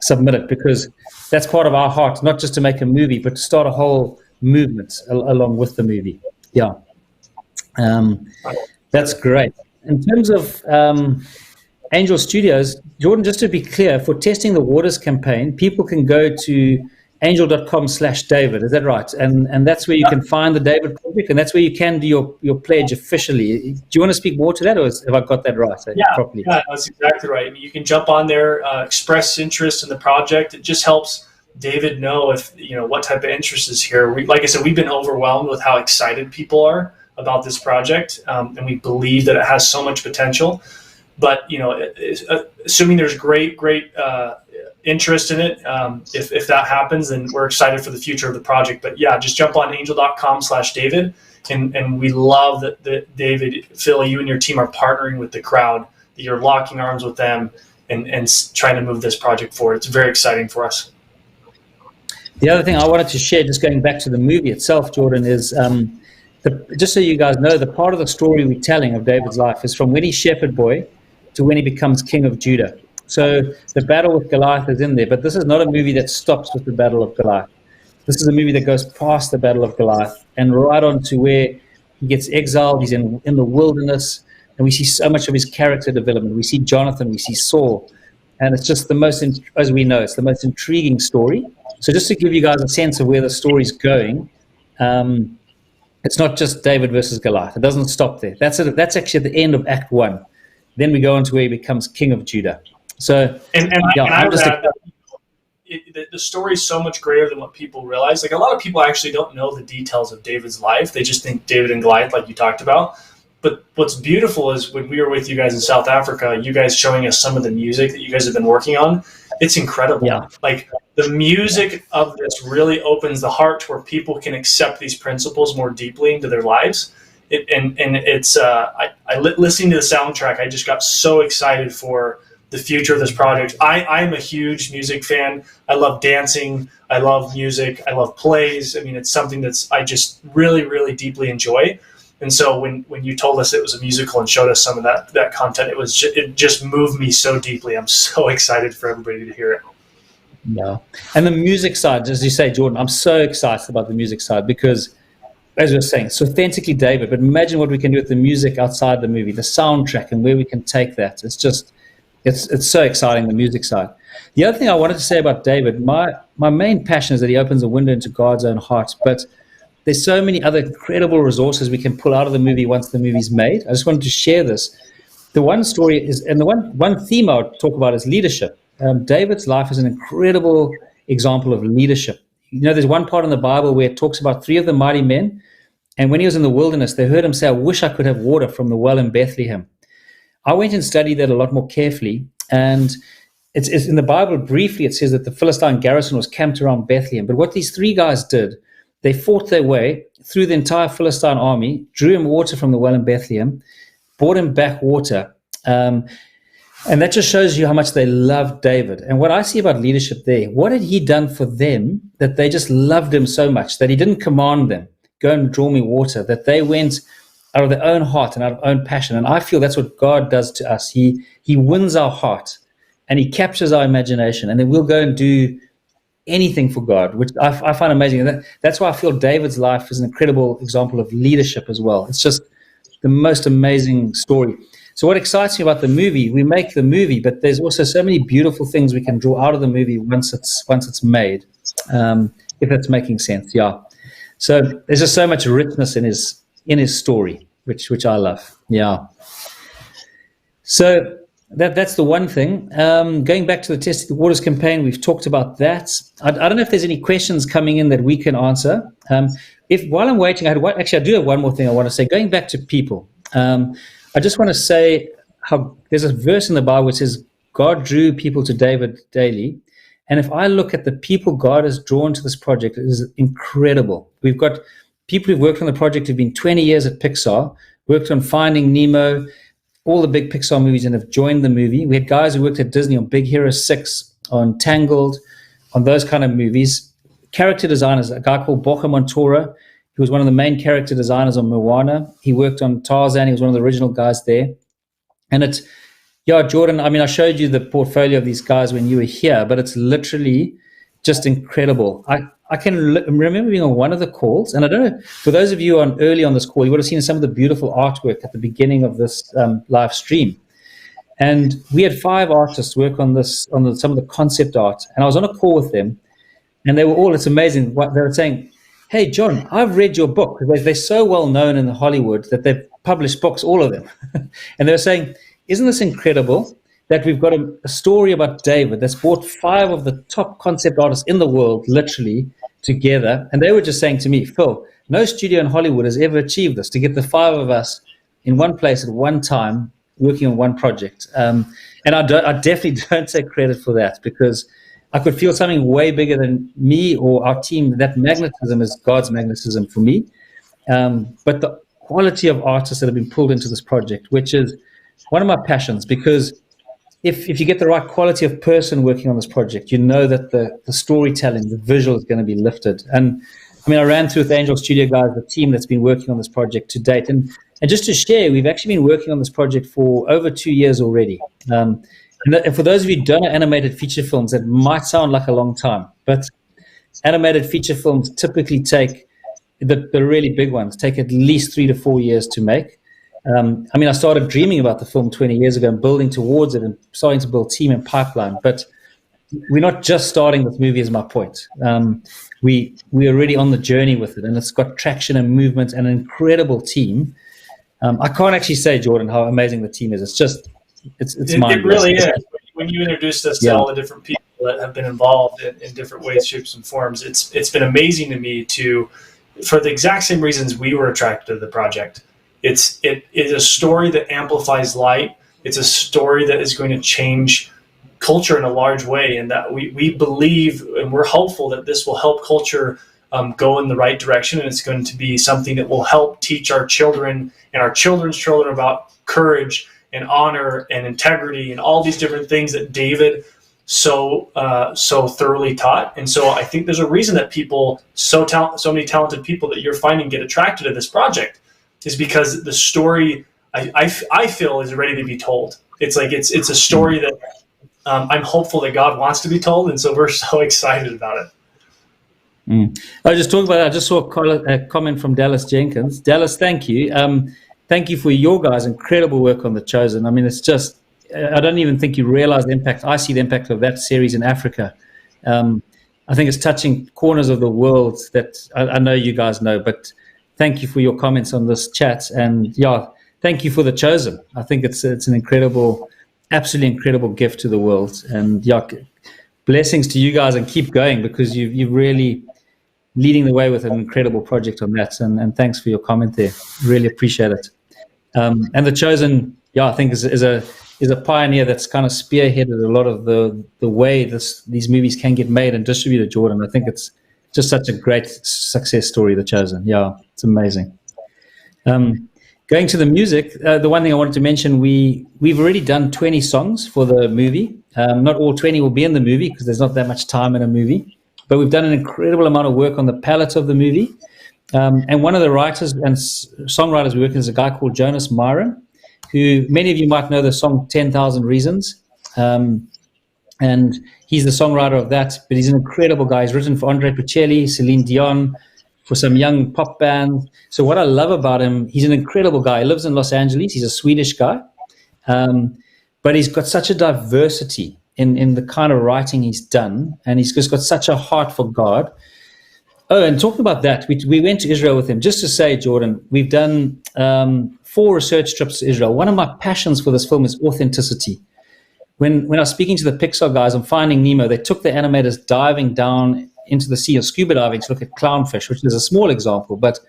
Speaker 1: submit it, because that's part of our heart, not just to make a movie, but to start a whole movement along with the movie. That's great. In terms of Angel Studios, Jordan, just to be clear, for Testing the Waters campaign, people can go to angel.com/David. Is that right? And that's where you can find the David Project, and that's where you can do your pledge officially. Do you want to speak more to that, or have I got that right properly?
Speaker 3: Yeah, that's exactly right. You can jump on there, express interest in the project. It just helps David know if what type of interest is here. Like I said, we've been overwhelmed with how excited people are about this project, and we believe that it has so much potential. But assuming there's great interest in it, if that happens, then we're excited for the future of the project. But yeah, just jump on angel.com/David, and we love that David, Phil, you and your team are partnering with the crowd, that you're locking arms with them and trying to move this project forward. It's very exciting for us.
Speaker 1: The other thing I wanted to share, just going back to the movie itself, Jordan, is just so you guys know, the part of the story we're telling of David's life is from when he's shepherd boy to when he becomes king of Judah. So the battle with Goliath is in there, but this is not a movie that stops with the battle of Goliath. This is a movie that goes past the battle of Goliath and right on to where he gets exiled. He's in the wilderness, and we see so much of his character development. We see Jonathan, we see Saul, and it's just the most, as we know, it's the most intriguing story. So just to give you guys a sense of where the story's going, it's not just David versus Goliath. It doesn't stop there. That's actually at the end of Act 1. Then we go on to where he becomes king of Judah. So,
Speaker 3: I would add that the story is so much greater than what people realize. Like, a lot of people actually don't know the details of David's life. They just think David and Goliath, like you talked about. But what's beautiful is when we were with you guys in South Africa, you guys showing us some of the music that you guys have been working on. It's incredible. Yeah. Like, the music of this really opens the heart to where people can accept these principles more deeply into their lives. Listening to the soundtrack, I just got so excited for the future of this project. I'm a huge music fan. I love dancing. I love music. I love plays. I mean, it's something I just really, really deeply enjoy. And so when you told us it was a musical and showed us some of that content, it just moved me so deeply. I'm so excited for everybody to hear it.
Speaker 1: Yeah. And the music side, as you say, Jordan, I'm so excited about the music side because, as we were saying, it's authentically David, but imagine what we can do with the music outside the movie, the soundtrack, and where we can take that. It's just, it's so exciting, the music side. The other thing I wanted to say about David, my main passion is that he opens a window into God's own heart, but there's so many other incredible resources we can pull out of the movie once the movie's made. I just wanted to share this. The one story is, and the one theme I would talk about is leadership. David's life is an incredible example of leadership. There's one part in the Bible where it talks about 3 of the mighty men, and when he was in the wilderness, they heard him say, "I wish I could have water from the well in Bethlehem." I went and studied that a lot more carefully, and it's in the Bible, briefly, it says that the Philistine garrison was camped around Bethlehem. But what these 3 guys did, they fought their way through the entire Philistine army, drew him water from the well in Bethlehem, brought him back water. And that just shows you how much they loved David. And what I see about leadership there, what had he done for them that they just loved him so much, that he didn't command them, "Go and draw me water," that they went out of their own heart and out of own passion. And I feel that's what God does to us. He wins our heart and he captures our imagination, and then we'll go and do anything for God, which I find amazing. And that's why I feel David's life is an incredible example of leadership as well. It's just the most amazing story. So what excites me about the movie, we make the movie, but there's also so many beautiful things we can draw out of the movie once it's made, if that's making sense. Yeah. So there's just so much richness in his story, which I love. Yeah. So that's the one thing. Going back to the Testing the Waters campaign, we've talked about that. I don't know if there's any questions coming in that we can answer. While I'm waiting, I do have one more thing I want to say. Going back to people, I just want to say how there's a verse in the Bible which says God drew people to David daily. And if I look at the people God has drawn to this project, it is incredible. We've got people who've worked on the project who've been 20 years at Pixar, worked on Finding Nemo, all the big Pixar movies, and have joined the movie. We had guys who worked at Disney on Big Hero 6, on Tangled, on those kind of movies. Character designers, a guy called Bocha Montora, who was one of the main character designers on Moana. He worked on Tarzan. He was one of the original guys there. And Jordan, I mean, I showed you the portfolio of these guys when you were here, but it's literally just incredible. I can remember being on one of the calls, and I don't know, for those of you early on this call, you would have seen some of the beautiful artwork at the beginning of this live stream. And we had 5 artists work on this, some of the concept art, and I was on a call with them, and they were all, it's amazing, what they were saying, "Hey, John, I've read your book." They're so well known in Hollywood that they've published books, all of them. And they were saying, "Isn't this incredible that we've got a story about David that's brought 5 of the top concept artists in the world, literally, together?" And they were just saying to me, "Phil, no studio in Hollywood has ever achieved this, to get the 5 of us in one place at one time, working on one project. And I definitely don't take credit for that, because I could feel something way bigger than me or our team. That magnetism is God's magnetism for me. But the quality of artists that have been pulled into this project, which is one of my passions, because if you get the right quality of person working on this project, you know that the storytelling, the visual is going to be lifted. And I mean, I ran through with the Angel Studio guys, the team that's been working on this project to date. And just to share, we've actually been working on this project for over 2 years already. And for those of you who don't know animated feature films, that might sound like a long time, but animated feature films typically take, the really big ones, take at least 3 to 4 years to make. I mean, I started dreaming about the film 20 years ago and building towards it and starting to build team and pipeline. But we're not just starting this movie, is my point. We're already on the journey with it, and it's got traction and movement and an incredible team. I can't actually say, Jordan, how amazing the team is. It's just, it's mind-blowing.
Speaker 3: It really is. When you introduced us to all the different people that have been involved in different ways, shapes, and forms, it's been amazing to me for the exact same reasons we were attracted to the project. It is a story that amplifies light. It's a story that is going to change culture in a large way, and that we believe and we're hopeful that this will help culture go in the right direction, and it's going to be something that will help teach our children and our children's children about courage and honor and integrity and all these different things that David so thoroughly taught. And so I think there's a reason that people, so many talented people that you're finding get attracted to this project, is because the story I feel is ready to be told. It's like it's a story that I'm hopeful that God wants to be told, and so we're so excited about it.
Speaker 1: I just talked about. I just saw a comment from Dallas Jenkins. Dallas, thank you. Thank you for your guys' incredible work on The Chosen. I mean, it's just, I don't even think you realize the impact. I see the impact of that series in Africa. I think it's touching corners of the world that I know you guys know, but thank you for your comments on this chat. And yeah, thank you for The Chosen. I think it's an incredible, absolutely incredible gift to the world. And yeah, blessings to you guys, and keep going, because you've really leading the way with an incredible project on that. And thanks for your comment there. Really appreciate it. And The Chosen, yeah, I think is a pioneer that's kind of spearheaded a lot of the way these movies can get made and distributed, Jordan. I think it's just such a great success story, The Chosen. Yeah, it's amazing. Going to the music, the one thing I wanted to mention, we've already done 20 songs for the movie. Not all 20 will be in the movie because there's not that much time in a movie, but we've done an incredible amount of work on the palette of the movie. And one of the writers and songwriters we work with is a guy called Jonas Myron, who many of you might know the song 10,000 Reasons. And he's the songwriter of that, but he's an incredible guy. He's written for Andre Bocelli, Celine Dion, for some young pop bands. So what I love about him, he's an incredible guy. He lives in Los Angeles. He's a Swedish guy. But he's got such a diversity in the kind of writing he's done. And he's just got such a heart for God. Oh, and talking about that, we went to Israel with him. Just to say, Jordan, we've done 4 research trips to Israel. One of my passions for this film is authenticity. When I was speaking to the Pixar guys on Finding Nemo, they took the animators diving down into the sea or scuba diving to look at clownfish, which is a small example. But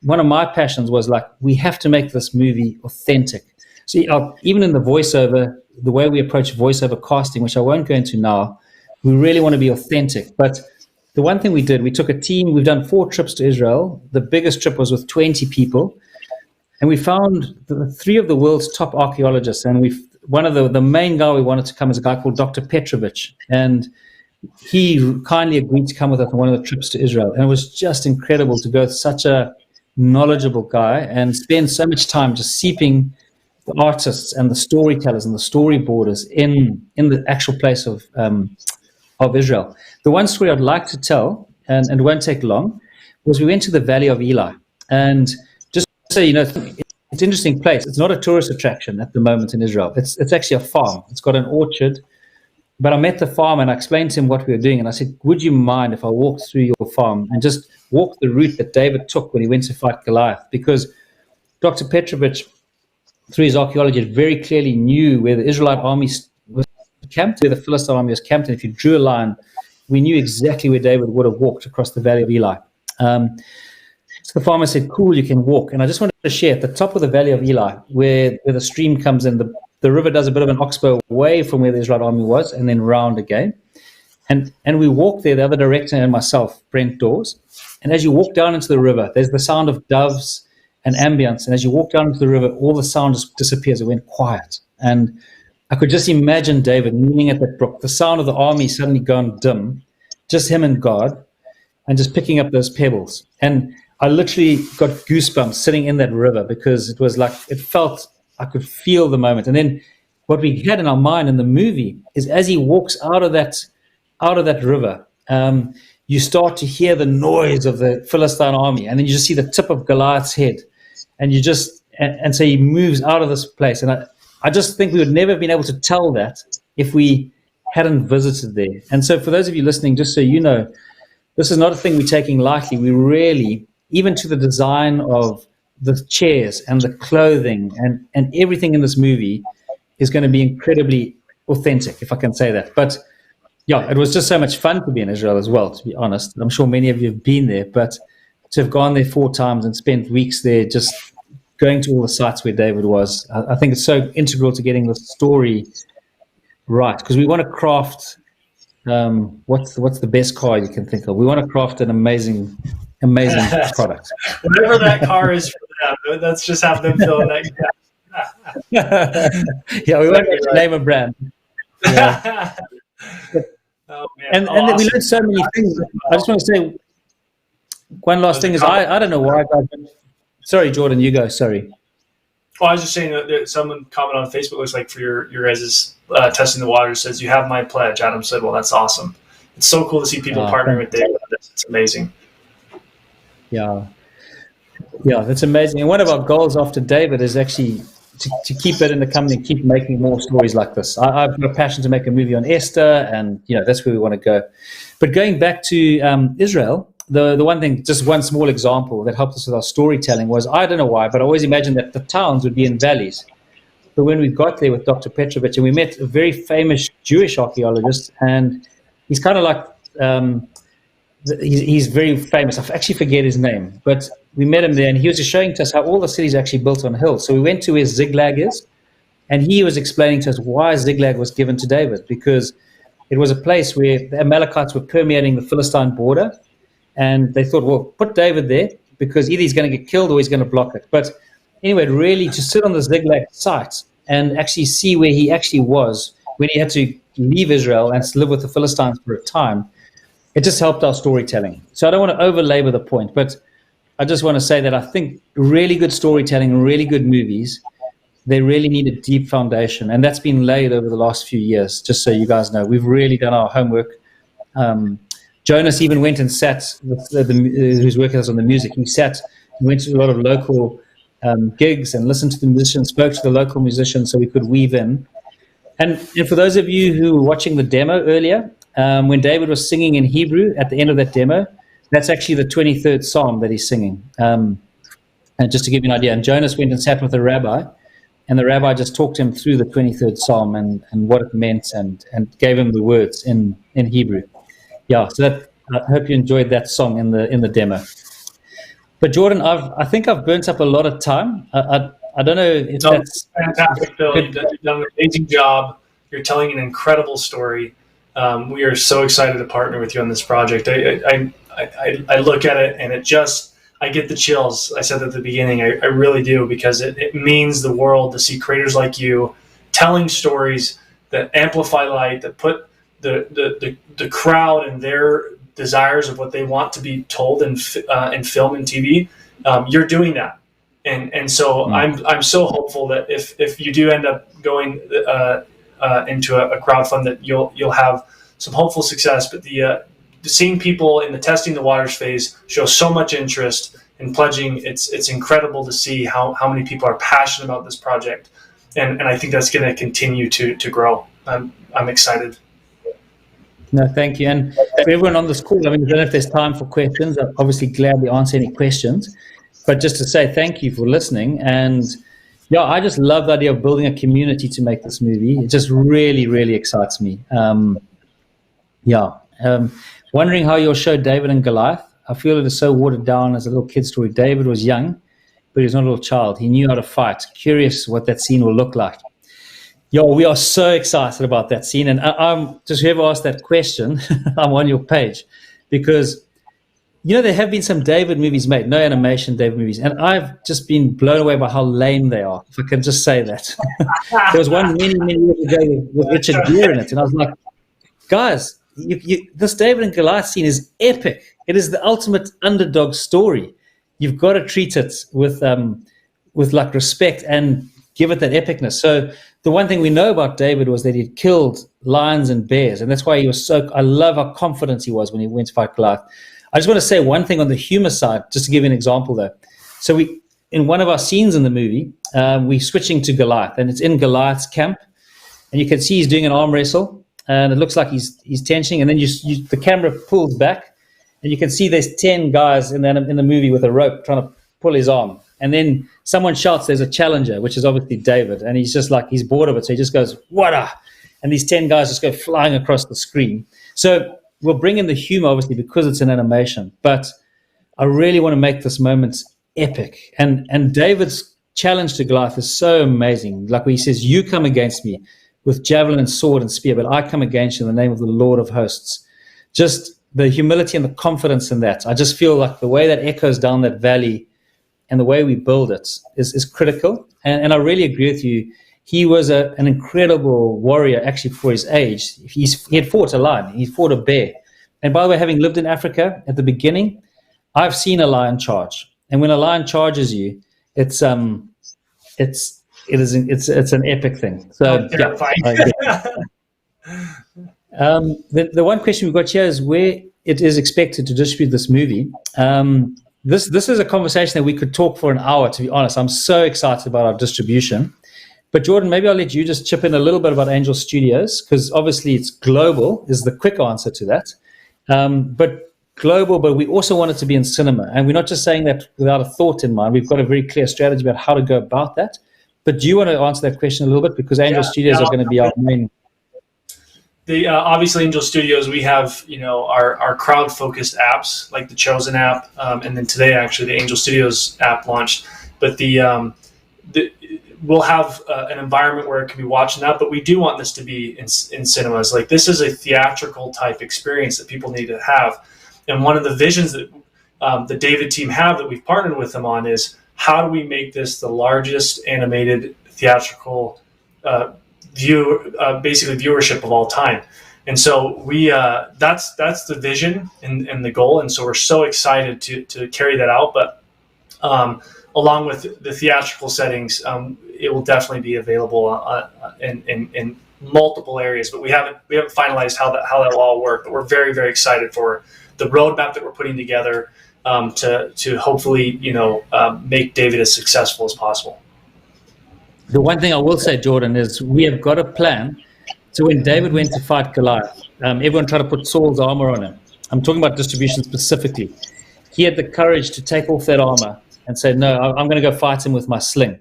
Speaker 1: one of my passions was like, we have to make this movie authentic. See, even in the voiceover, the way we approach voiceover casting, which I won't go into now, we really want to be authentic. But the one thing we did, we took a team, we've done 4 trips to Israel. The biggest trip was with 20 people. And we found 3 of the world's top archaeologists. And one of the main guy we wanted to come is a guy called Dr. Petrovich. And he kindly agreed to come with us on one of the trips to Israel. And it was just incredible to go with such a knowledgeable guy and spend so much time just seeping the artists and the storytellers and the storyboarders in the actual place of Israel. The one story I'd like to tell, and it won't take long, was we went to the Valley of Eli. And just so you know, it's an interesting place. It's not a tourist attraction at the moment in Israel. It's actually a farm. It's got an orchard. But I met the farmer and I explained to him what we were doing. And I said, would you mind if I walked through your farm and just walk the route that David took when he went to fight Goliath? Because Dr. Petrovich, through his archaeology, very clearly knew where the Israelite army was camped, where the Philistine army was camped. And if you drew a line, we knew exactly where David would have walked across the Valley of Eli. So the farmer said, cool, you can walk. And I just wanted to share at the top of the Valley of Eli, where the stream comes in, the river does a bit of an oxbow away from where the Israelite army was and then round again. And we walked there, the other director and myself, Brent Dawes. And as you walk down into the river, there's the sound of doves and ambience. And as you walk down into the river, all the sound just disappears. It went quiet. And I could just imagine David kneeling at that brook, the sound of the army suddenly gone dim, just him and God, and just picking up those pebbles. And I literally got goosebumps sitting in that river because it was like, it felt, I could feel the moment. And then what we had in our mind in the movie is as he walks out of that river, you start to hear the noise of the Philistine army, and then you just see the tip of Goliath's head, and you just, and so he moves out of this place. And I just think we would never have been able to tell that if we hadn't visited there. And so for those of you listening, just so you know, this is not a thing we're taking lightly. We really, even to the design of the chairs and the clothing and everything in this movie is going to be incredibly authentic, if I can say that. But yeah, it was just so much fun to be in Israel as well, to be honest. I'm sure many of you have been there, but to have gone there 4 times and spent weeks there just going to all the sites where David was, I think it's so integral to getting the story right, because we want to craft what's the best car you can think of. We want to craft an amazing product.
Speaker 3: Whatever that car is for them, let's just have them fill in that.
Speaker 1: Yeah, we won't name a brand. Yeah.
Speaker 3: Oh, man.
Speaker 1: And then we learned so many things. I just want to say one last thing is I don't know why. Sorry, Jordan, you go. Sorry.
Speaker 3: Well, I was just saying that someone commented on Facebook, looks like for your guys' testing the water, says, you have my pledge. Adam said, well, that's awesome. It's so cool to see people partnering with David. It's amazing.
Speaker 1: Yeah, that's amazing. And one of our goals after David is actually to keep it in the company, keep making more stories like this. I've got a passion to make a movie on Esther, and that's where we want to go. But going back to Israel, the one thing, just one small example that helped us with our storytelling was, I don't know why, but I always imagined that the towns would be in valleys. But when we got there with Dr. Petrovich, and we met a very famous Jewish archaeologist, and he's kind of like, he's very famous. I actually forget his name, but we met him there, and he was just showing to us how all the cities are actually built on hills. So we went to where Ziklag is, and he was explaining to us why Ziklag was given to David, because it was a place where the Amalekites were permeating the Philistine border, and they thought, well, put David there, because either he's going to get killed or he's going to block it. But anyway, really to sit on the Ziklag site and actually see where he actually was when he had to leave Israel and live with the Philistines for a time, it just helped our storytelling. So I don't want to over-labor the point, but I just want to say that I think really good storytelling, really good movies, they really need a deep foundation. And that's been laid over the last few years, just so you guys know. We've really done our homework. Jonas even went and sat, who's working with us on the music, he went to a lot of local gigs and listened to the musicians, spoke to the local musicians so we could weave in. And for those of you who were watching the demo earlier, when David was singing in Hebrew at the end of that demo, that's actually the 23rd Psalm that he's singing. And just to give you an idea, and Jonas went and sat with a rabbi, and the rabbi just talked him through the 23rd Psalm and what it meant and gave him the words in Hebrew. Yeah, so that, I hope you enjoyed that song in the demo. But Jordan, I think I've burnt up a lot of time. I don't know if that's
Speaker 3: fantastic, Phil. You've done an amazing job. You're telling an incredible story. We are so excited to partner with you on this project. I look at it and I get the chills. I said at the beginning, I really do, because it means the world to see creators like you telling stories that amplify light, that put the crowd and their desires of what they want to be told in film and TV. You're doing that. And so I'm so hopeful that if you do end up going into a crowdfund, that you'll have some hopeful success. But the seeing people in the testing the waters phase show so much interest in pledging, it's incredible to see how many people are passionate about this project, and I think that's going to continue to grow. I'm excited.
Speaker 1: No, thank you. And for everyone on this call, I don't know if there's time for questions. I'll obviously gladly answer any questions. But just to say thank you for listening. And yeah, I just love the idea of building a community to make this movie. It just really, really excites me. Wondering how your show, David and Goliath, I feel it is so watered down as a little kid story. David was young, but he was not a little child. He knew how to fight. Curious what that scene will look like. Yo, we are so excited about that scene. And I'm just, whoever asked that question, I'm on your page. Because, there have been some David movies made, no animation David movies. And I've just been blown away by how lame they are, if I can just say that. There was one many, many years ago with Richard Gere in it. And I was like, guys, this David and Goliath scene is epic. It is the ultimate underdog story. You've got to treat it with like respect and give it that epicness. So the one thing we know about David was that he'd killed lions and bears, and that's why he was so. I love how confident he was when he went to fight Goliath. I just want to say one thing on the humor side, just to give you an example, though. So in one of our scenes in the movie, we're switching to Goliath, and it's in Goliath's camp, and you can see he's doing an arm wrestle, and it looks like he's tensioning, and then the camera pulls back, and you can see there's 10 guys in the movie with a rope trying to pull his arm. And then someone shouts, there's a challenger, which is obviously David. And he's just like, he's bored of it. So he just goes, "Wada!" And these 10 guys just go flying across the screen. So we'll bring in the humor, obviously, because it's an animation. But I really want to make this moment epic. And David's challenge to Goliath is so amazing. Like where he says, "You come against me with javelin and sword and spear, but I come against you in the name of the Lord of hosts." Just the humility and the confidence in that. I just feel like the way that echoes down that valley and the way we build it is critical. And I really agree with you. He was an incredible warrior, actually, for his age. He had fought a lion. He fought a bear. And by the way, having lived in Africa at the beginning, I've seen a lion charge. And when a lion charges you, it's an epic thing. So, the one question we've got here is where it is expected to distribute this movie. This is a conversation that we could talk for an hour, to be honest. I'm so excited about our distribution. But Jordan, maybe I'll let you just chip in a little bit about Angel Studios, because obviously it's global is the quick answer to that. But global, but we also want it to be in cinema. And we're not just saying that without a thought in mind. We've got a very clear strategy about how to go about that. But do you want to answer that question a little bit? Because Angel Studios are going to be our main...
Speaker 3: Obviously, Angel Studios, we have our crowd-focused apps like the Chosen app, and then today actually the Angel Studios app launched. But we'll have an environment where it can be watching that, but we do want this to be in cinemas. Like this is a theatrical type experience that people need to have. And one of the visions that the David team have that we've partnered with them on is how do we make this the largest animated theatrical basically viewership of all time. And so we that's the vision and the goal. And so we're so excited to carry that out. But along with the theatrical settings, it will definitely be available in multiple areas. But we haven't finalized how that will all work. But we're very, very excited for the roadmap that we're putting together to hopefully make David as successful as possible.
Speaker 1: The one thing I will say, Jordan, is we have got a plan. So when David went to fight Goliath, everyone tried to put Saul's armor on him. I'm talking about distribution specifically. He had the courage to take off that armor and say, "No, I'm going to go fight him with my sling."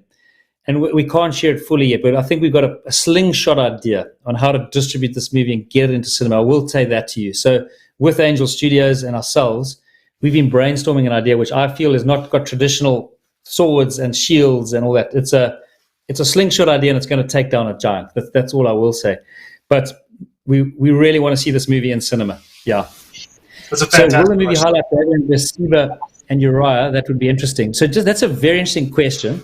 Speaker 1: And we can't share it fully yet, but I think we've got a slingshot idea on how to distribute this movie and get it into cinema. I will say that to you. So with Angel Studios and ourselves, we've been brainstorming an idea which I feel has not got traditional swords and shields and all that. It's a slingshot idea, and it's going to take down a giant. That's all I will say. But we really want to see this movie in cinema. Yeah.
Speaker 3: That's a fantastic
Speaker 1: So will the movie
Speaker 3: question.
Speaker 1: highlight David and Bathsheba and Uriah? That would be interesting. So that's a very interesting question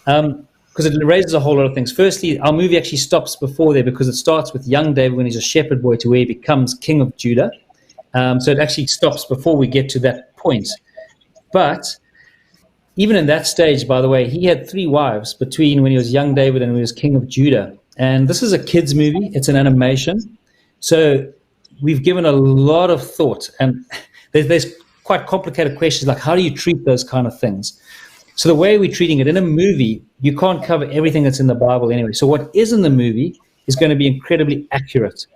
Speaker 1: because it raises a whole lot of things. Firstly, our movie actually stops before there because it starts with young David when he's a shepherd boy to where he becomes king of Judah. So it actually stops before we get to that point. But even in that stage, by the way, he had 3 wives between when he was young David and when he was king of Judah. And this is a kid's movie. It's an animation. So we've given a lot of thought. And there's quite complicated questions like how do you treat those kind of things? So the way we're treating it, in a movie, you can't cover everything that's in the Bible anyway. So what is in the movie is going to be incredibly accurate.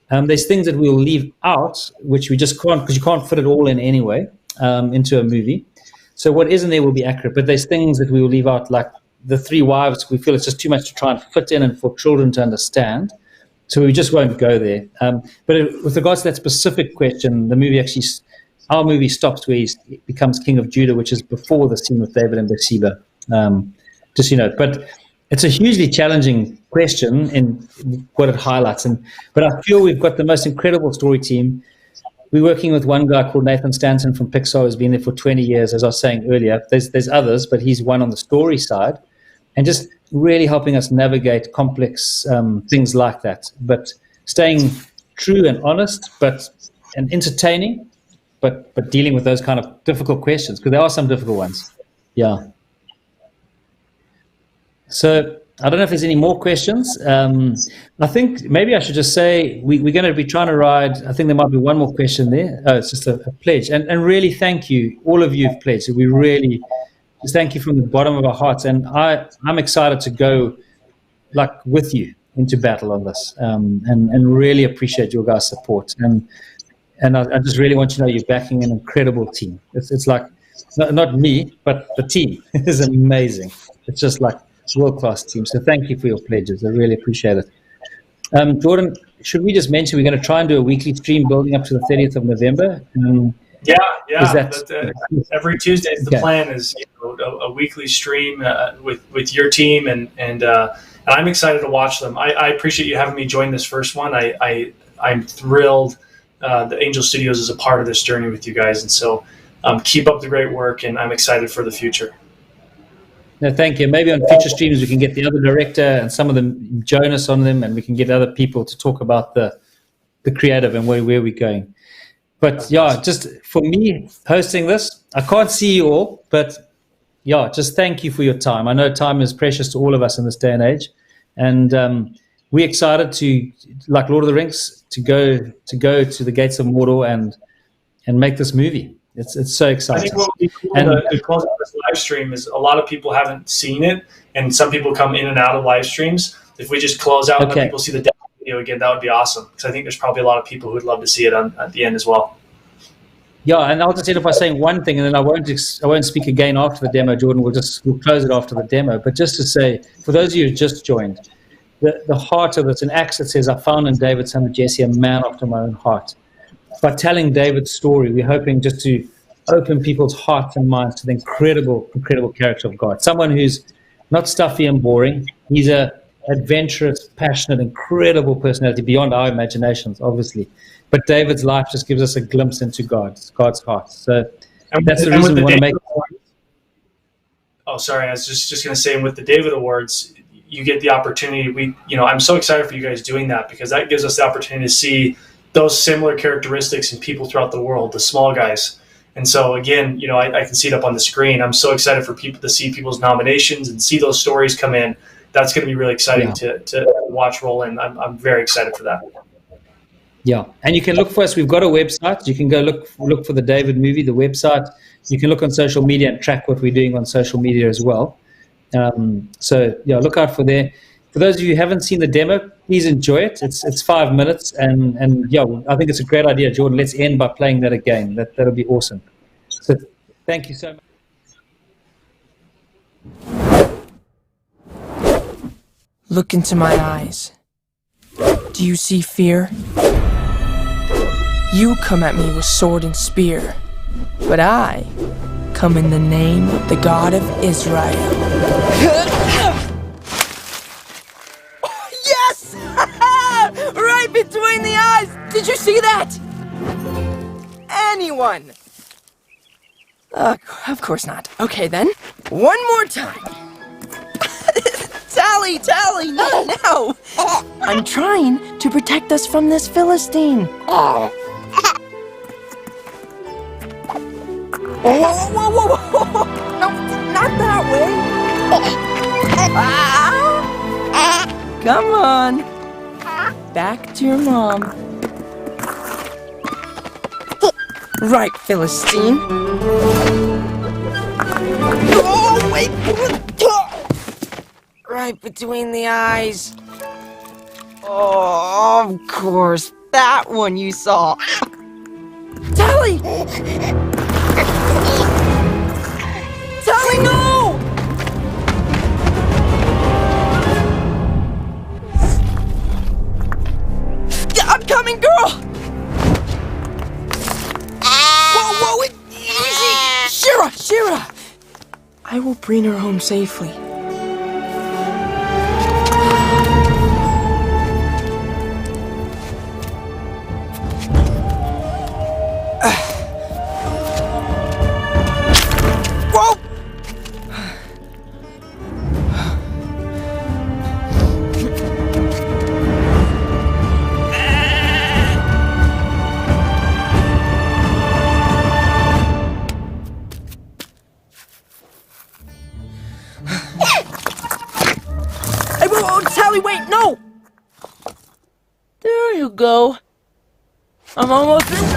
Speaker 1: There's things that we'll leave out, which we just can't, because you can't fit it all in anyway into a movie. So what is in there will be accurate, but there's things that we will leave out, like the 3 wives. We feel it's just too much to try and fit in and for children to understand. So we just won't go there. But with regards to that specific question, the movie actually our movie stops where he becomes king of Judah, which is before the scene with David and Bathsheba. Just, but it's a hugely challenging question in what it highlights. But I feel we've got the most incredible story team. We're working with one guy called Nathan Stanton from Pixar, who's been there for 20 years, as I was saying earlier. There's others, but he's one on the story side, and just really helping us navigate complex things like that. But staying true and honest, and entertaining, but dealing with those kind of difficult questions, because there are some difficult ones. Yeah. So I don't know if there's any more questions. I think maybe I should just say we're going to be trying to ride. I think there might be one more question there. Oh, it's just a pledge. And really thank you, all of you who've pledged. We really just thank you from the bottom of our hearts. And I'm excited to go with you into battle on this, and really appreciate your guys' support. And I just really want you to know you're backing an incredible team. It's like, not me, but the team is amazing. It's just like world-class team. So thank you for your pledges. I really appreciate it. Jordan, should we just mention we're going to try and do a weekly stream building up to the 30th of November?
Speaker 3: Yeah. Every Tuesday, the plan is a weekly stream with your team, and I'm excited to watch them. I appreciate you having me join this first one. I'm thrilled that Angel Studios is a part of this journey with you guys, and so keep up the great work, and I'm excited for the future.
Speaker 1: No, thank you. Maybe on future streams we can get the other director and some of them, Jonas, on them, and we can get other people to talk about the creative and where we're going. But yeah, just for me hosting this, I can't see you all, but yeah, just thank you for your time. I know time is precious to all of us in this day and age, and we're excited to, like Lord of the Rings, to go to the gates of Mordor and make this movie. It's so exciting.
Speaker 3: I think what would be cool to close out this live stream is a lot of people haven't seen it, and some people come in and out of live streams. If we just close out and let people see the demo video again, that would be awesome, because I think there's probably a lot of people who would love to see it at the end as well.
Speaker 1: Yeah, and I'll just end up by saying one thing, and then I won't speak again after the demo, Jordan. We'll close it after the demo. But just to say, for those of you who just joined, the heart of it, an act that says, I found in David, son of Jesse, a man after my own heart. By telling David's story, we're hoping just to open people's hearts and minds to the incredible character of God. Someone who's not stuffy and boring. He's a adventurous, passionate, incredible personality beyond our imaginations, obviously. But David's life just gives us a glimpse into God's heart. So that's the reason we want to make.
Speaker 3: Oh, sorry. I was just going to say, with the David Awards, you get the opportunity. I'm so excited for you guys doing that, because that gives us the opportunity to see those similar characteristics in people throughout the world, the small guys. And so again, I can see it up on the screen. I'm so excited for people to see people's nominations and see those stories come in. That's going to be really exciting to watch roll in. I'm very excited for that.
Speaker 1: Yeah, and you can look for us. We've got a website. You can go look for the David movie, the website. You can look on social media and track what we're doing on social media as well. So yeah, look out for there. For those of you who haven't seen the demo, please enjoy it. It's 5 minutes, and yeah, I think it's a great idea, Jordan. Let's end by playing that again. That'll be awesome. So thank you so much.
Speaker 2: Look into my eyes. Do you see fear? You come at me with sword and spear, but I come in the name of the God of Israel. Yes! Right between the eyes! Did you see that? Anyone? Of course not. Okay then, one more time. Tally, not now! I'm trying to protect us from this Philistine. Whoa! No, not that way! Come on! Back to your mom. Right, Philistine. Oh, wait! Right between the eyes. Oh, of course. That one you saw. Tally! Tally, no! I'm coming, girl! Whoa! I will bring her home safely. Whoa! Sally, wait, no! There you go. I'm almost through.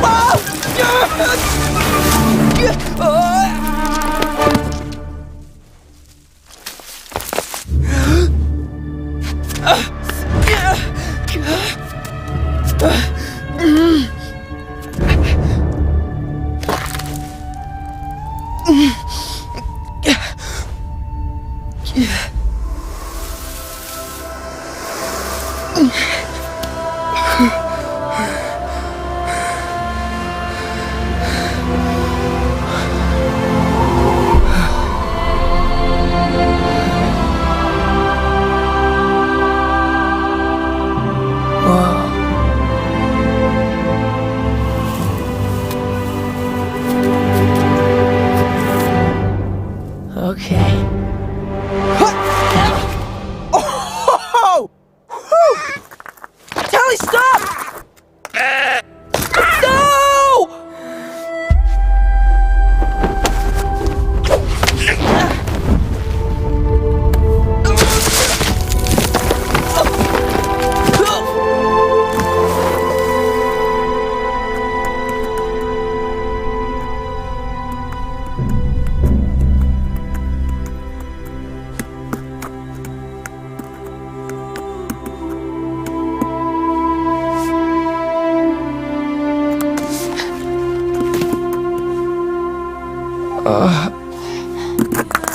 Speaker 2: Okay. Oh! Whew! Tally, stop! No!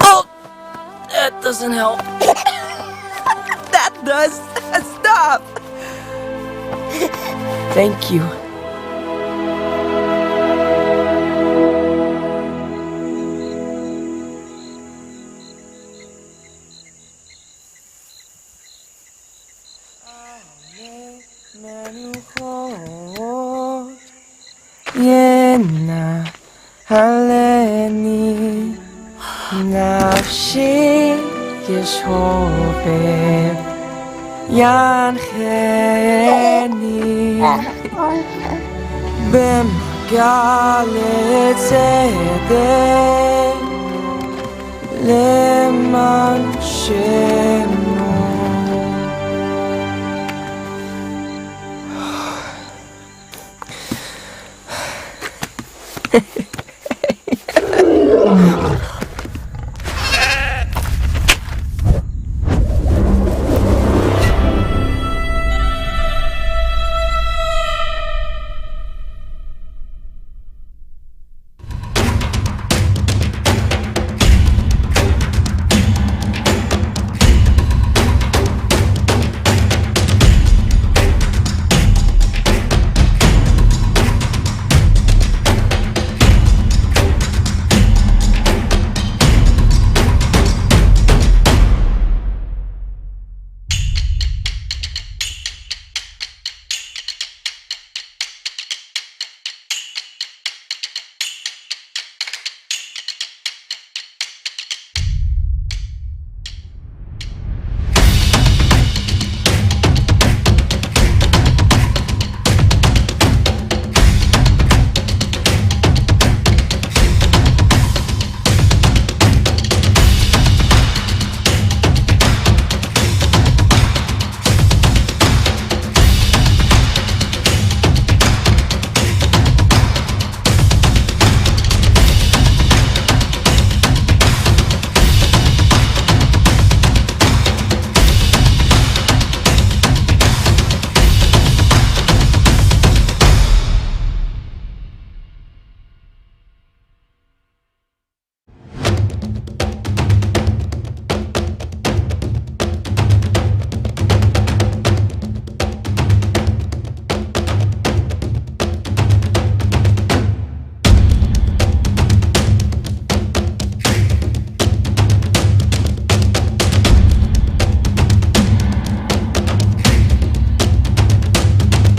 Speaker 2: Oh! That doesn't help. That does. Stop! Thank you. 할래니 נפשי ישובב ינחני במגע לצדק למען